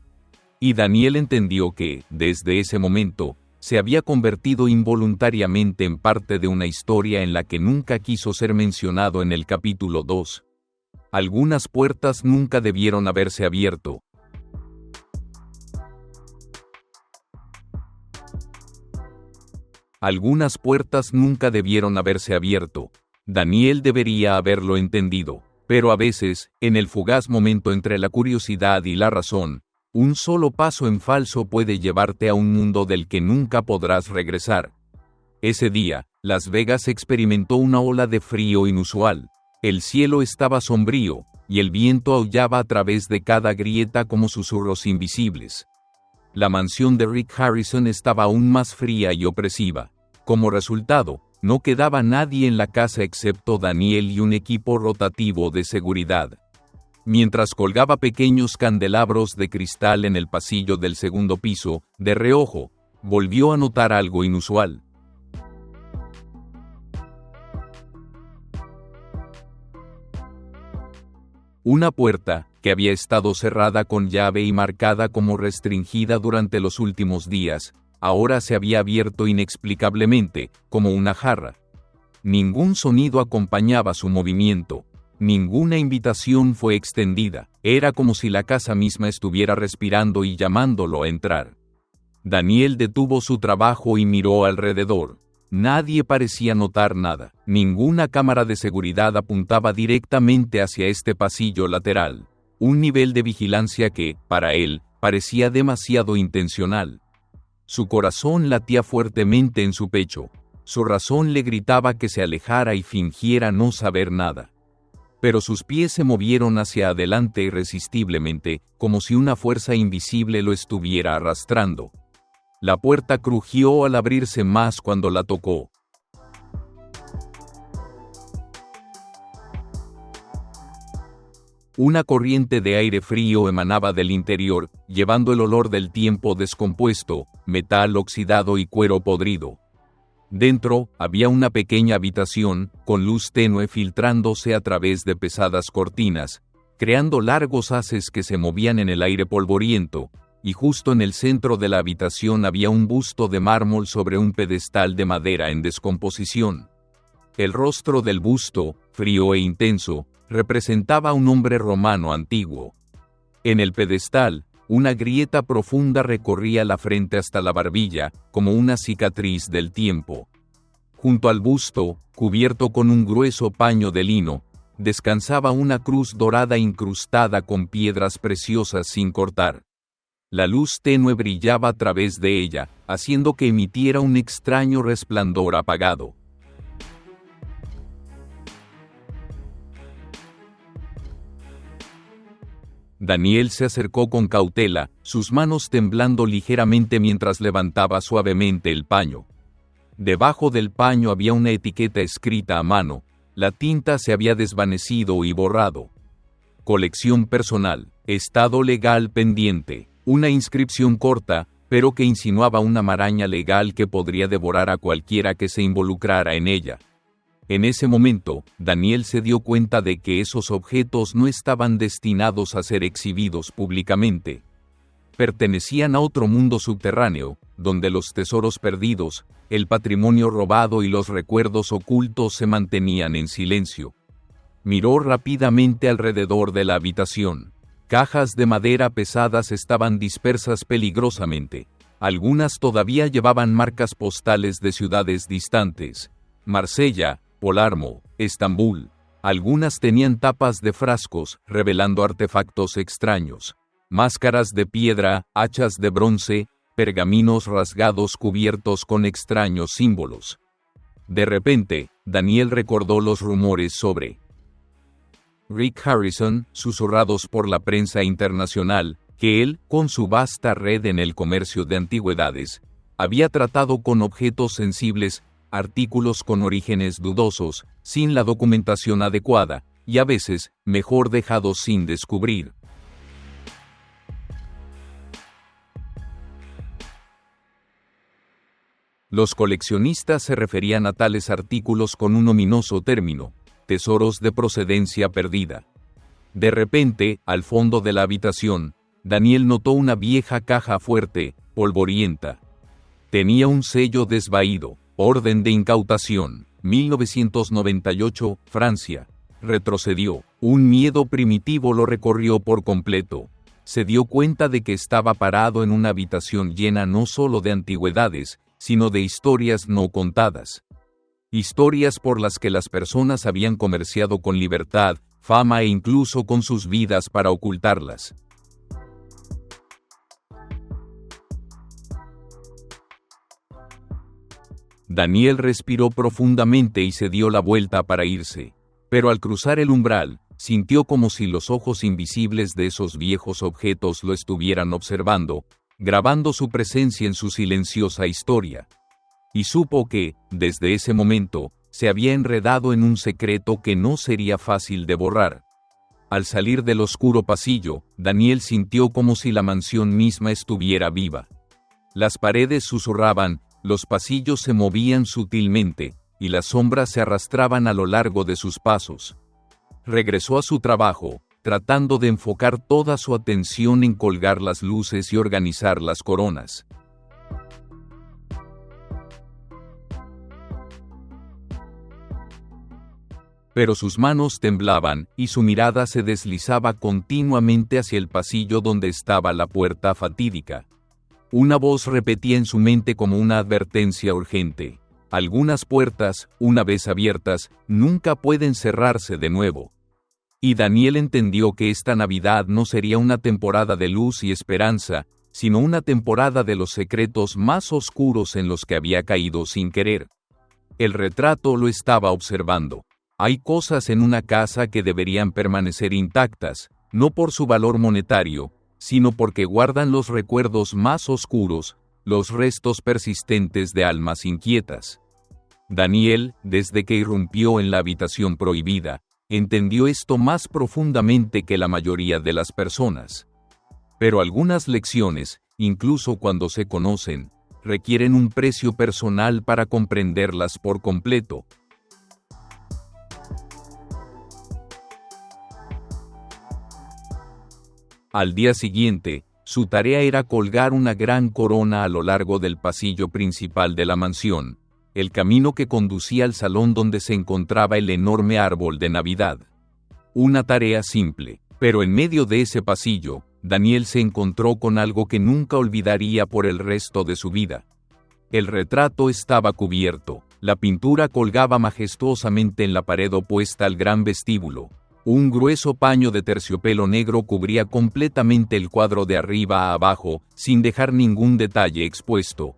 S1: Y Daniel entendió que, desde ese momento, se había convertido involuntariamente en parte de una historia en la que nunca quiso ser mencionado en el capítulo 2. Algunas puertas nunca debieron haberse abierto. Algunas puertas nunca debieron haberse abierto. Daniel debería haberlo entendido, pero a veces, en el fugaz momento entre la curiosidad y la razón, un solo paso en falso puede llevarte a un mundo del que nunca podrás regresar. Ese día, Las Vegas experimentó una ola de frío inusual. El cielo estaba sombrío, y el viento aullaba a través de cada grieta como susurros invisibles. La mansión de Rick Harrison estaba aún más fría y opresiva. Como resultado, no quedaba nadie en la casa excepto Daniel y un equipo rotativo de seguridad. Mientras colgaba pequeños candelabros de cristal en el pasillo del segundo piso, de reojo, volvió a notar algo inusual. Una puerta, que había estado cerrada con llave y marcada como restringida durante los últimos días, ahora se había abierto inexplicablemente, como una jarra. Ningún sonido acompañaba su movimiento, ninguna invitación fue extendida, era como si la casa misma estuviera respirando y llamándolo a entrar. Daniel detuvo su trabajo y miró alrededor. Nadie parecía notar nada, ninguna cámara de seguridad apuntaba directamente hacia este pasillo lateral, un nivel de vigilancia que, para él, parecía demasiado intencional. Su corazón latía fuertemente en su pecho, su razón le gritaba que se alejara y fingiera no saber nada. Pero sus pies se movieron hacia adelante irresistiblemente, como si una fuerza invisible lo estuviera arrastrando. La puerta crujió al abrirse más cuando la tocó. Una corriente de aire frío emanaba del interior, llevando el olor del tiempo descompuesto, metal oxidado y cuero podrido. Dentro, había una pequeña habitación, con luz tenue filtrándose a través de pesadas cortinas, creando largos haces que se movían en el aire polvoriento, y justo en el centro de la habitación había un busto de mármol sobre un pedestal de madera en descomposición. El rostro del busto, frío e intenso, representaba a un hombre romano antiguo. En el pedestal, una grieta profunda recorría la frente hasta la barbilla, como una cicatriz del tiempo. Junto al busto, cubierto con un grueso paño de lino, descansaba una cruz dorada incrustada con piedras preciosas sin cortar. La luz tenue brillaba a través de ella, haciendo que emitiera un extraño resplandor apagado. Daniel se acercó con cautela, sus manos temblando ligeramente mientras levantaba suavemente el paño. Debajo del paño había una etiqueta escrita a mano, La tinta se había desvanecido y borrado. Colección personal. Estado legal pendiente. Una inscripción corta, pero que insinuaba una maraña legal que podría devorar a cualquiera que se involucrara en ella. En ese momento, Daniel se dio cuenta de que esos objetos no estaban destinados a ser exhibidos públicamente. Pertenecían a otro mundo subterráneo, donde los tesoros perdidos, el patrimonio robado y los recuerdos ocultos se mantenían en silencio. Miró rápidamente alrededor de la habitación. Cajas de madera pesadas estaban dispersas peligrosamente. Algunas todavía llevaban marcas postales de ciudades distantes. Marsella, Palermo, Estambul. Algunas tenían tapas de frascos, revelando artefactos extraños. Máscaras de piedra, hachas de bronce, pergaminos rasgados cubiertos con extraños símbolos. De repente, Daniel recordó los rumores sobre Rick Harrison, susurrados por la prensa internacional, que él, con su vasta red en el comercio de antigüedades, había tratado con objetos sensibles, artículos con orígenes dudosos, sin la documentación adecuada, y a veces, mejor dejados sin descubrir. Los coleccionistas se referían a tales artículos con un ominoso término: tesoros de procedencia perdida. De repente, al fondo de la habitación, Daniel notó una vieja caja fuerte, polvorienta. Tenía un sello desvaído: Orden de incautación, 1998, Francia. Retrocedió. Un miedo primitivo lo recorrió por completo. Se dio cuenta de que estaba parado en una habitación llena no solo de antigüedades, sino de historias no contadas. Historias por las que las personas habían comerciado con libertad, fama e incluso con sus vidas para ocultarlas. Daniel respiró profundamente y se dio la vuelta para irse. Pero al cruzar el umbral, sintió como si los ojos invisibles de esos viejos objetos lo estuvieran observando, grabando su presencia en su silenciosa historia. Y supo que, desde ese momento, se había enredado en un secreto que no sería fácil de borrar. Al salir del oscuro pasillo, Daniel sintió como si la mansión misma estuviera viva. Las paredes susurraban, los pasillos se movían sutilmente, y las sombras se arrastraban a lo largo de sus pasos. Regresó a su trabajo, tratando de enfocar toda su atención en colgar las luces y organizar las coronas. Pero sus manos temblaban, y su mirada se deslizaba continuamente hacia el pasillo donde estaba la puerta fatídica. Una voz repetía en su mente como una advertencia urgente: algunas puertas, una vez abiertas, nunca pueden cerrarse de nuevo. Y Daniel entendió que esta Navidad no sería una temporada de luz y esperanza, sino una temporada de los secretos más oscuros en los que había caído sin querer. El retrato lo estaba observando. Hay cosas en una casa que deberían permanecer intactas, no por su valor monetario, sino porque guardan los recuerdos más oscuros, los restos persistentes de almas inquietas. Daniel, desde que irrumpió en la habitación prohibida, entendió esto más profundamente que la mayoría de las personas. Pero algunas lecciones, incluso cuando se conocen, requieren un precio personal para comprenderlas por completo. Al día siguiente, su tarea era colgar una gran corona a lo largo del pasillo principal de la mansión, el camino que conducía al salón donde se encontraba el enorme árbol de Navidad. Una tarea simple, pero en medio de ese pasillo, Daniel se encontró con algo que nunca olvidaría por el resto de su vida. El retrato estaba cubierto, la pintura colgaba majestuosamente en la pared opuesta al gran vestíbulo. Un grueso paño de terciopelo negro cubría completamente el cuadro de arriba a abajo, sin dejar ningún detalle expuesto.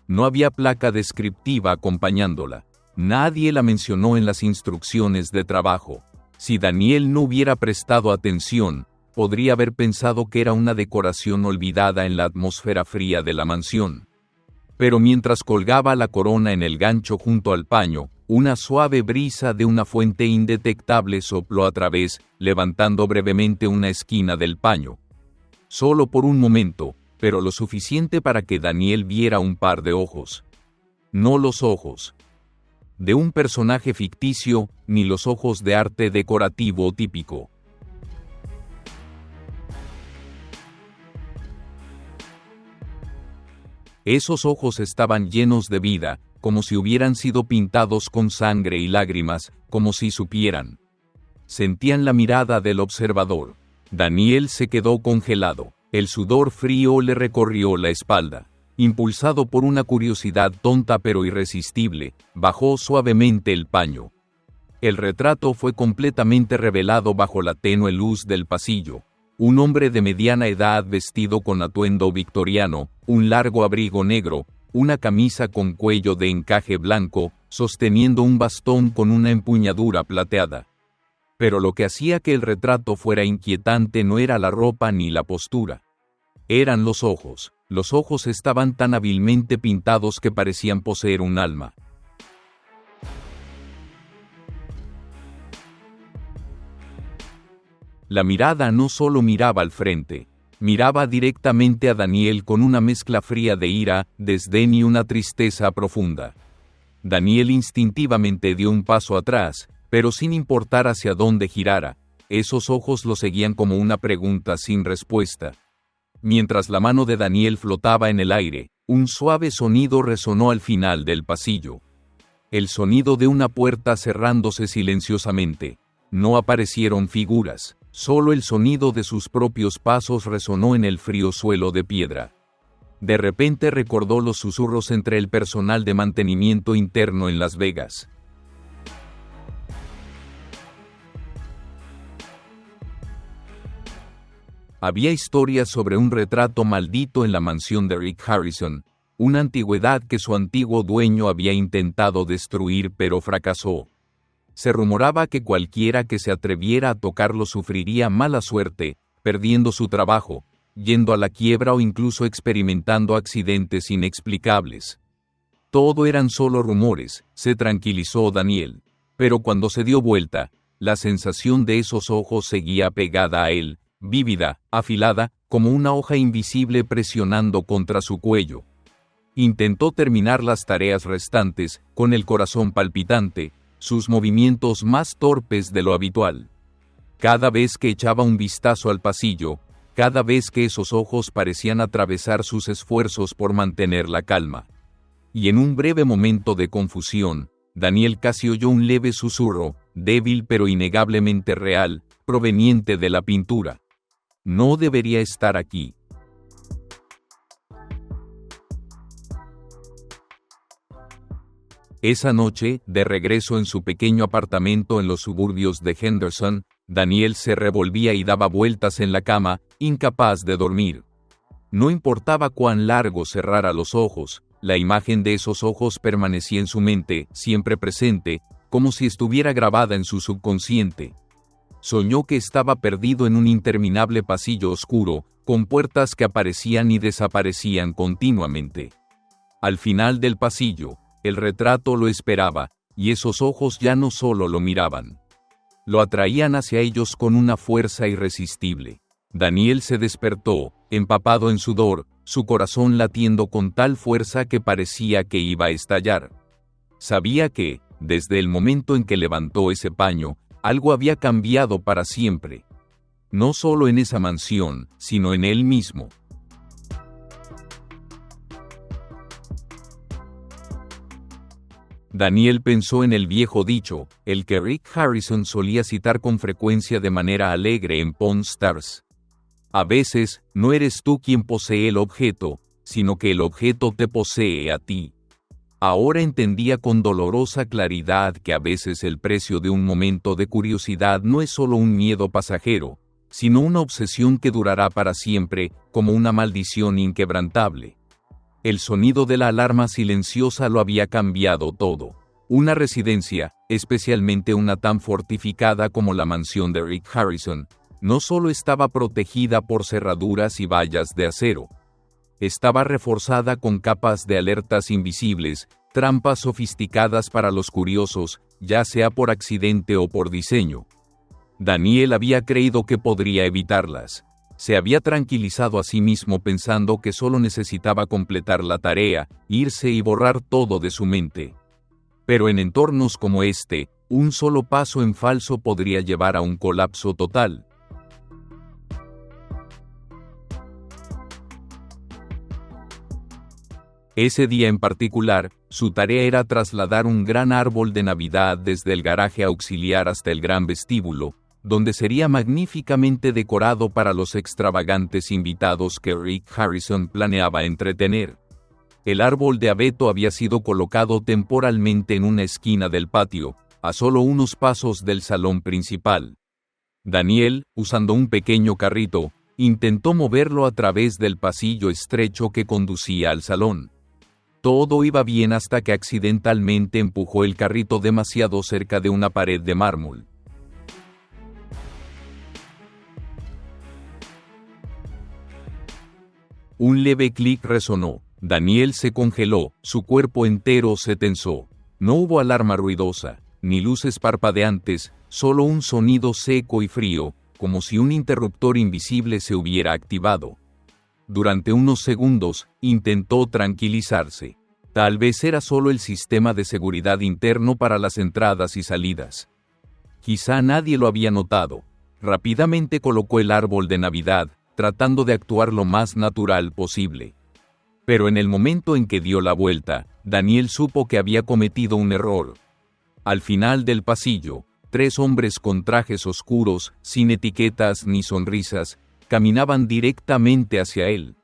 S1: No había placa descriptiva acompañándola. Nadie la mencionó en las instrucciones de trabajo. Si Daniel no hubiera prestado atención, podría haber pensado que era una decoración olvidada en la atmósfera fría de la mansión. Pero mientras colgaba la corona en el gancho junto al paño, Una suave brisa de una fuente indetectable sopló a través, levantando brevemente una esquina del paño. Solo por un momento, pero lo suficiente para que Daniel viera un par de ojos. No los ojos de un personaje ficticio, ni los ojos de arte decorativo típico. Esos ojos estaban llenos de vida, como si hubieran sido pintados con sangre y lágrimas, como si supieran. Sentían la mirada del observador. Daniel se quedó congelado. El sudor frío le recorrió la espalda. Impulsado por una curiosidad tonta pero irresistible, bajó suavemente el paño. El retrato fue completamente revelado bajo la tenue luz del pasillo. Un hombre de mediana edad vestido con atuendo victoriano, un largo abrigo negro, una camisa con cuello de encaje blanco, sosteniendo un bastón con una empuñadura plateada. Pero lo que hacía que el retrato fuera inquietante no era la ropa ni la postura. Eran los ojos. Los ojos estaban tan hábilmente pintados que parecían poseer un alma. La mirada no solo miraba al frente, miraba directamente a Daniel con una mezcla fría de ira, desdén y una tristeza profunda. Daniel instintivamente dio un paso atrás, pero sin importar hacia dónde girara, esos ojos lo seguían como una pregunta sin respuesta. Mientras la mano de Daniel flotaba en el aire, un suave sonido resonó al final del pasillo. El sonido de una puerta cerrándose silenciosamente. No aparecieron figuras, solo el sonido de sus propios pasos resonó en el frío suelo de piedra. De repente recordó los susurros entre el personal de mantenimiento interno en Las Vegas. Había historias sobre un retrato maldito en la mansión de Rick Harrison, una antigüedad que su antiguo dueño había intentado destruir pero fracasó. Se rumoraba que cualquiera que se atreviera a tocarlo sufriría mala suerte, perdiendo su trabajo, yendo a la quiebra o incluso experimentando accidentes inexplicables. Todo eran solo rumores, se tranquilizó Daniel. Pero cuando se dio vuelta, la sensación de esos ojos seguía pegada a él, vívida, afilada, como una hoja invisible presionando contra su cuello. Intentó terminar las tareas restantes, con el corazón palpitante, sus movimientos más torpes de lo habitual. Cada vez que echaba un vistazo al pasillo, cada vez que esos ojos parecían atravesar sus esfuerzos por mantener la calma. Y en un breve momento de confusión, Daniel casi oyó un leve susurro, débil pero innegablemente real, proveniente de la pintura. No debería estar aquí. Esa noche, de regreso en su pequeño apartamento en los suburbios de Henderson, Daniel se revolvía y daba vueltas en la cama, incapaz de dormir. No importaba cuán largo cerrara los ojos, la imagen de esos ojos permanecía en su mente, siempre presente, como si estuviera grabada en su subconsciente. Soñó que estaba perdido en un interminable pasillo oscuro, con puertas que aparecían y desaparecían continuamente. Al final del pasillo, el retrato lo esperaba, y esos ojos ya no solo lo miraban. Lo atraían hacia ellos con una fuerza irresistible. Daniel se despertó, empapado en sudor, su corazón latiendo con tal fuerza que parecía que iba a estallar. Sabía que, desde el momento en que levantó ese paño, algo había cambiado para siempre. No solo en esa mansión, sino en él mismo. Daniel pensó en el viejo dicho, el que Rick Harrison solía citar con frecuencia de manera alegre en Pawn Stars. A veces, no eres tú quien posee el objeto, sino que el objeto te posee a ti. Ahora entendía con dolorosa claridad que a veces el precio de un momento de curiosidad no es solo un miedo pasajero, sino una obsesión que durará para siempre, como una maldición inquebrantable. El sonido de la alarma silenciosa lo había cambiado todo. Una residencia, especialmente una tan fortificada como la mansión de Rick Harrison, no solo estaba protegida por cerraduras y vallas de acero. Estaba reforzada con capas de alertas invisibles, trampas sofisticadas para los curiosos, ya sea por accidente o por diseño. Daniel había creído que podría evitarlas. Se había tranquilizado a sí mismo pensando que solo necesitaba completar la tarea, irse y borrar todo de su mente. Pero en entornos como este, un solo paso en falso podría llevar a un colapso total. Ese día en particular, su tarea era trasladar un gran árbol de Navidad desde el garaje auxiliar hasta el gran vestíbulo, donde sería magníficamente decorado para los extravagantes invitados que Rick Harrison planeaba entretener. El árbol de abeto había sido colocado temporalmente en una esquina del patio, a solo unos pasos del salón principal. Daniel, usando un pequeño carrito, intentó moverlo a través del pasillo estrecho que conducía al salón. Todo iba bien hasta que accidentalmente empujó el carrito demasiado cerca de una pared de mármol. Un leve clic resonó. Daniel se congeló, su cuerpo entero se tensó. No hubo alarma ruidosa, ni luces parpadeantes, solo un sonido seco y frío, como si un interruptor invisible se hubiera activado. Durante unos segundos, intentó tranquilizarse. Tal vez era solo el sistema de seguridad interno para las entradas y salidas. Quizá nadie lo había notado. Rápidamente colocó el árbol de Navidad, tratando de actuar lo más natural posible. Pero en el momento en que dio la vuelta, Daniel supo que había cometido un error. Al final del pasillo, 3 hombres con trajes oscuros, sin etiquetas ni sonrisas, caminaban directamente hacia él.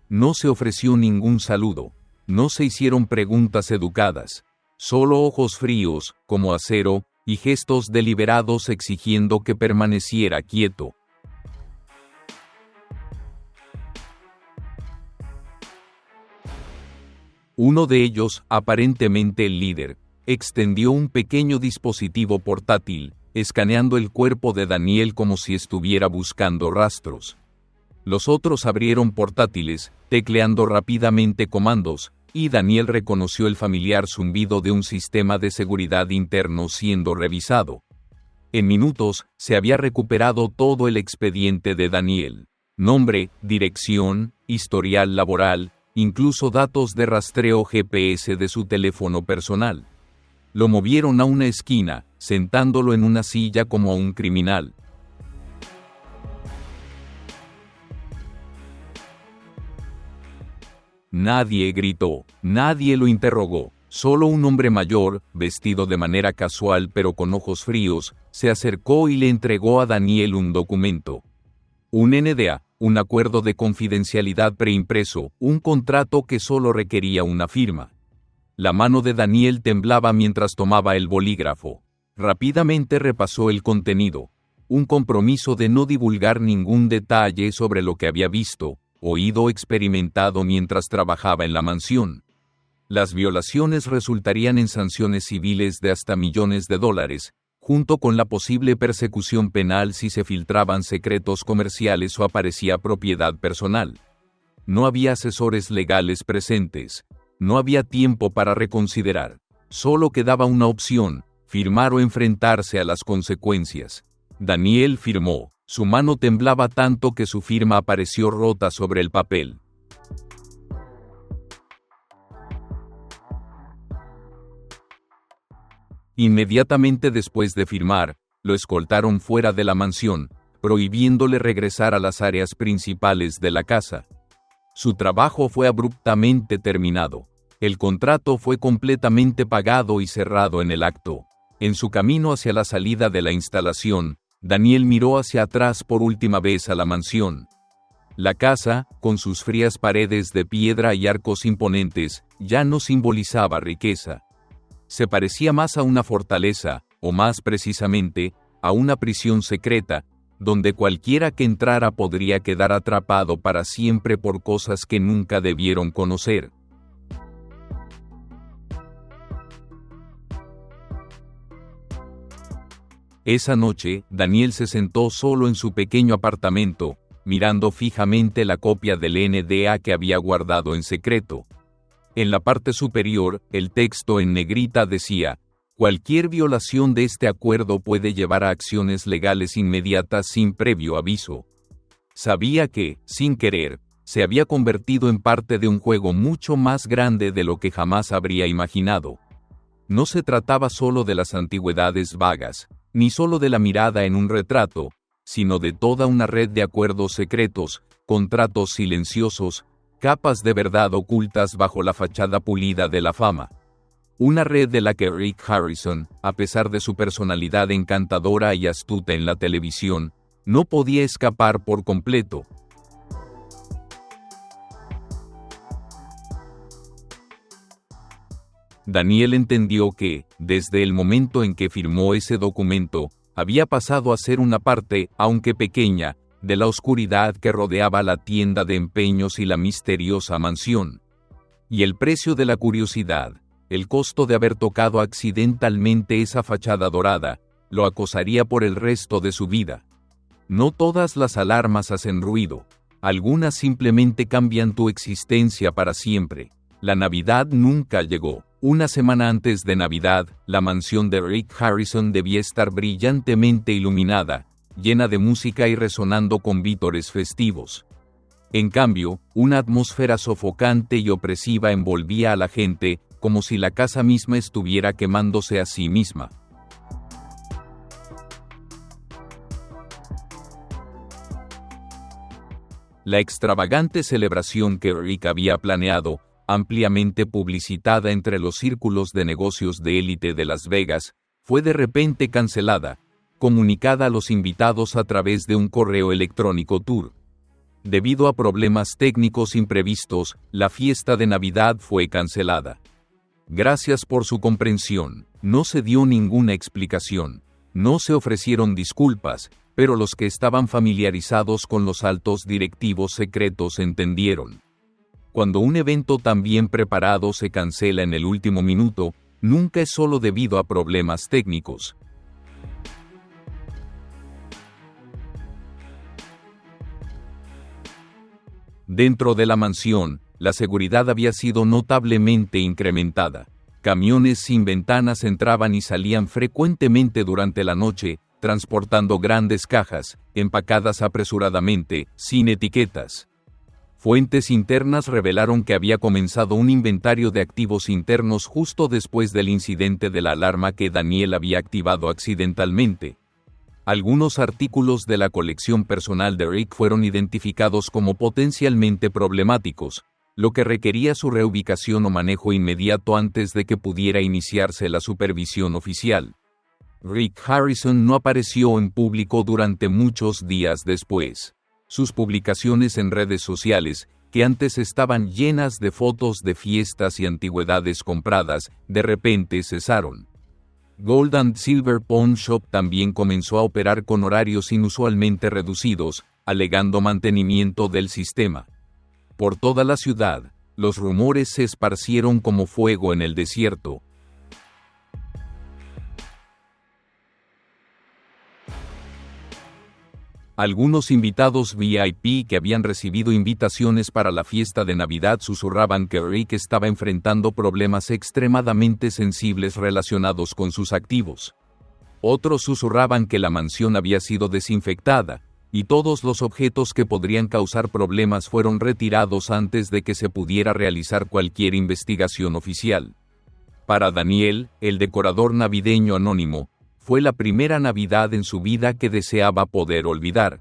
S1: No se ofreció ningún saludo. No se hicieron preguntas educadas, solo ojos fríos, como acero, y gestos deliberados exigiendo que permaneciera quieto. Uno de ellos, aparentemente el líder, extendió un pequeño dispositivo portátil, escaneando el cuerpo de Daniel como si estuviera buscando rastros. Los otros abrieron portátiles, tecleando rápidamente comandos, y Daniel reconoció el familiar zumbido de un sistema de seguridad interno siendo revisado. En minutos, se había recuperado todo el expediente de Daniel. Nombre, dirección, historial laboral, incluso datos de rastreo GPS de su teléfono personal. Lo movieron a una esquina, sentándolo en una silla como a un criminal. Nadie gritó, nadie lo interrogó. Solo un hombre mayor, vestido de manera casual pero con ojos fríos, se acercó y le entregó a Daniel un documento. Un NDA, un acuerdo de confidencialidad preimpreso, un contrato que solo requería una firma. La mano de Daniel temblaba mientras tomaba el bolígrafo. Rápidamente repasó el contenido. Un compromiso de no divulgar ningún detalle sobre lo que había visto, oído o experimentado mientras trabajaba en la mansión. Las violaciones resultarían en sanciones civiles de hasta millones de dólares, junto con la posible persecución penal si se filtraban secretos comerciales o aparecía propiedad personal. No había asesores legales presentes. No había tiempo para reconsiderar. Solo quedaba una opción: firmar o enfrentarse a las consecuencias. Daniel firmó. Su mano temblaba tanto que su firma apareció rota sobre el papel. Inmediatamente después de firmar, lo escoltaron fuera de la mansión, prohibiéndole regresar a las áreas principales de la casa. Su trabajo fue abruptamente terminado. El contrato fue completamente pagado y cerrado en el acto. En su camino hacia la salida de la instalación, Daniel miró hacia atrás por última vez a la mansión. La casa, con sus frías paredes de piedra y arcos imponentes, ya no simbolizaba riqueza. Se parecía más a una fortaleza, o más precisamente, a una prisión secreta, donde cualquiera que entrara podría quedar atrapado para siempre por cosas que nunca debieron conocer. Esa noche, Daniel se sentó solo en su pequeño apartamento, mirando fijamente la copia del NDA que había guardado en secreto. En la parte superior, el texto en negrita decía: cualquier violación de este acuerdo puede llevar a acciones legales inmediatas sin previo aviso. Sabía que, sin querer, se había convertido en parte de un juego mucho más grande de lo que jamás habría imaginado. No se trataba solo de las antigüedades vagas, ni solo de la mirada en un retrato, sino de toda una red de acuerdos secretos, contratos silenciosos, capas de verdad ocultas bajo la fachada pulida de la fama. Una red de la que Rick Harrison, a pesar de su personalidad encantadora y astuta en la televisión, no podía escapar por completo. Daniel entendió que, desde el momento en que firmó ese documento, había pasado a ser una parte, aunque pequeña, de la oscuridad que rodeaba la tienda de empeños y la misteriosa mansión. Y el precio de la curiosidad, el costo de haber tocado accidentalmente esa fachada dorada, lo acosaría por el resto de su vida. No todas las alarmas hacen ruido, algunas simplemente cambian tu existencia para siempre. La Navidad nunca llegó. Una semana antes de Navidad, la mansión de Rick Harrison debía estar brillantemente iluminada, llena de música y resonando con vítores festivos. En cambio, una atmósfera sofocante y opresiva envolvía a la gente, como si la casa misma estuviera quemándose a sí misma. La extravagante celebración que Rick había planeado, ampliamente publicitada entre los círculos de negocios de élite de Las Vegas, fue de repente cancelada, comunicada a los invitados a través de un correo electrónico tour. Debido a problemas técnicos imprevistos, la fiesta de Navidad fue cancelada. Gracias por su comprensión. No se dio ninguna explicación. No se ofrecieron disculpas, pero los que estaban familiarizados con los altos directivos secretos entendieron. Cuando un evento tan bien preparado se cancela en el último minuto, nunca es solo debido a problemas técnicos. Dentro de la mansión, la seguridad había sido notablemente incrementada. Camiones sin ventanas entraban y salían frecuentemente durante la noche, transportando grandes cajas, empacadas apresuradamente, sin etiquetas. Fuentes internas revelaron que había comenzado un inventario de activos internos justo después del incidente de la alarma que Daniel había activado accidentalmente. Algunos artículos de la colección personal de Rick fueron identificados como potencialmente problemáticos, lo que requería su reubicación o manejo inmediato antes de que pudiera iniciarse la supervisión oficial. Rick Harrison no apareció en público durante muchos días después. Sus publicaciones en redes sociales, que antes estaban llenas de fotos de fiestas y antigüedades compradas, de repente cesaron. Gold and Silver Pawn Shop también comenzó a operar con horarios inusualmente reducidos, alegando mantenimiento del sistema. Por toda la ciudad, los rumores se esparcieron como fuego en el desierto. Algunos invitados VIP que habían recibido invitaciones para la fiesta de Navidad susurraban que Rick estaba enfrentando problemas extremadamente sensibles relacionados con sus activos. Otros susurraban que la mansión había sido desinfectada, y todos los objetos que podrían causar problemas fueron retirados antes de que se pudiera realizar cualquier investigación oficial. Para Daniel, el decorador navideño anónimo, fue la primera Navidad en su vida que deseaba poder olvidar.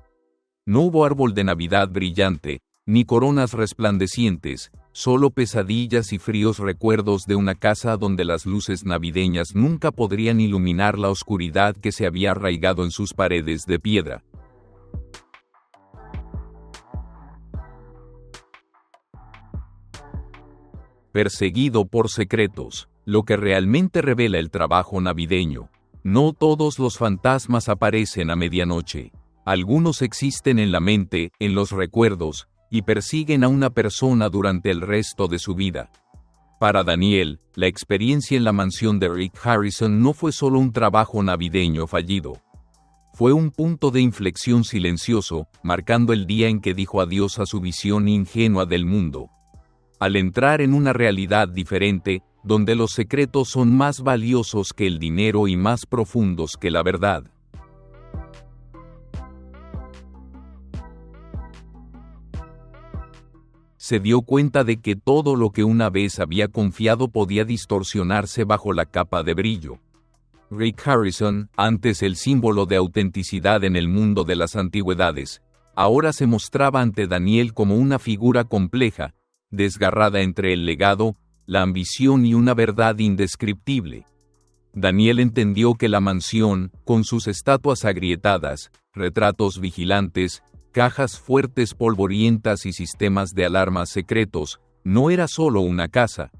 S1: No hubo árbol de Navidad brillante, ni coronas resplandecientes, solo pesadillas y fríos recuerdos de una casa donde las luces navideñas nunca podrían iluminar la oscuridad que se había arraigado en sus paredes de piedra. Perseguido por secretos, lo que realmente revela el trabajo navideño. No todos los fantasmas aparecen a medianoche. Algunos existen en la mente, en los recuerdos, y persiguen a una persona durante el resto de su vida. Para Daniel, la experiencia en la mansión de Rick Harrison no fue solo un trabajo navideño fallido. Fue un punto de inflexión silencioso, marcando el día en que dijo adiós a su visión ingenua del mundo. al entrar en una realidad diferente, donde los secretos son más valiosos que el dinero y más profundos que la verdad. Se dio cuenta de que todo lo que una vez había confiado podía distorsionarse bajo la capa de brillo. Rick Harrison, antes el símbolo de autenticidad en el mundo de las antigüedades, ahora se mostraba ante Daniel como una figura compleja, desgarrada entre el legado, la ambición y una verdad indescriptible. Daniel entendió que la mansión, con sus estatuas agrietadas, retratos vigilantes, cajas fuertes polvorientas y sistemas de alarmas secretos, no era solo una casa.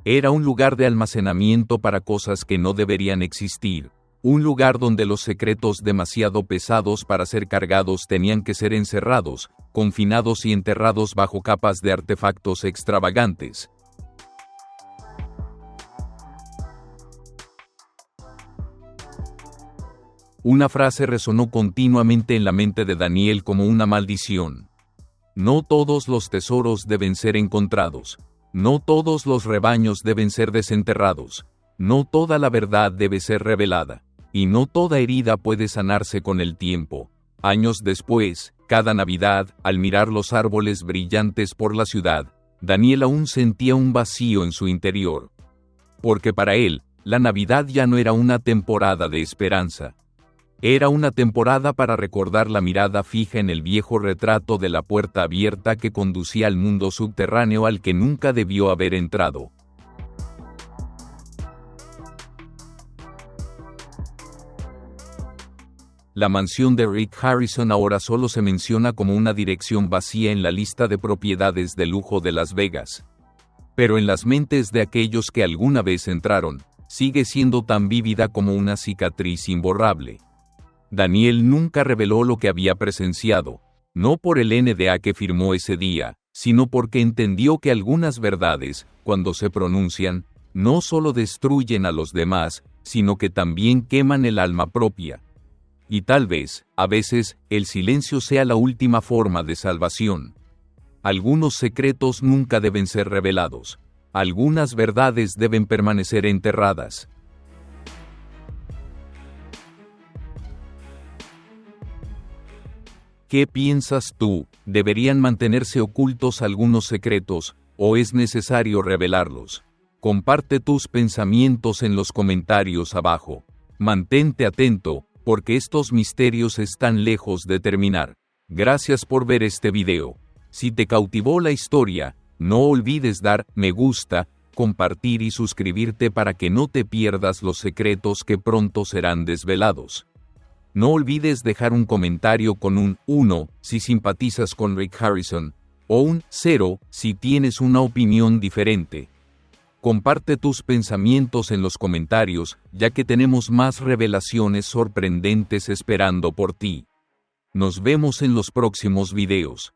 S1: Era un lugar de almacenamiento para cosas que no deberían existir, un lugar donde los secretos demasiado pesados para ser cargados tenían que ser encerrados, confinados y enterrados bajo capas de artefactos extravagantes. Una frase resonó continuamente en la mente de Daniel como una maldición. No todos los tesoros deben ser encontrados. No todos los rebaños deben ser desenterrados. No toda la verdad debe ser revelada. Y no toda herida puede sanarse con el tiempo. Años después, cada Navidad, al mirar los árboles brillantes por la ciudad, Daniel aún sentía un vacío en su interior. Porque para él, la Navidad ya no era una temporada de esperanza. Era una temporada para recordar la mirada fija en el viejo retrato de la puerta abierta que conducía al mundo subterráneo al que nunca debió haber entrado. La mansión de Rick Harrison ahora solo se menciona como una dirección vacía en la lista de propiedades de lujo de Las Vegas. Pero en las mentes de aquellos que alguna vez entraron, sigue siendo tan vívida como una cicatriz imborrable. Daniel nunca reveló lo que había presenciado, no por el NDA que firmó ese día, sino porque entendió que algunas verdades, cuando se pronuncian, no solo destruyen a los demás, sino que también queman el alma propia. Y tal vez, a veces, el silencio sea la última forma de salvación. Algunos secretos nunca deben ser revelados. Algunas verdades deben permanecer enterradas. ¿Qué piensas tú? ¿Deberían mantenerse ocultos algunos secretos, o es necesario revelarlos? Comparte tus pensamientos en los comentarios abajo. Mantente atento, porque estos misterios están lejos de terminar. Gracias por ver este video. Si te cautivó la historia, no olvides dar me gusta, compartir y suscribirte para que no te pierdas los secretos que pronto serán desvelados. No olvides dejar un comentario con un 1 si simpatizas con Rick Harrison, o un 0 si tienes una opinión diferente. Comparte tus pensamientos en los comentarios, ya que tenemos más revelaciones sorprendentes esperando por ti. Nos vemos en los próximos videos.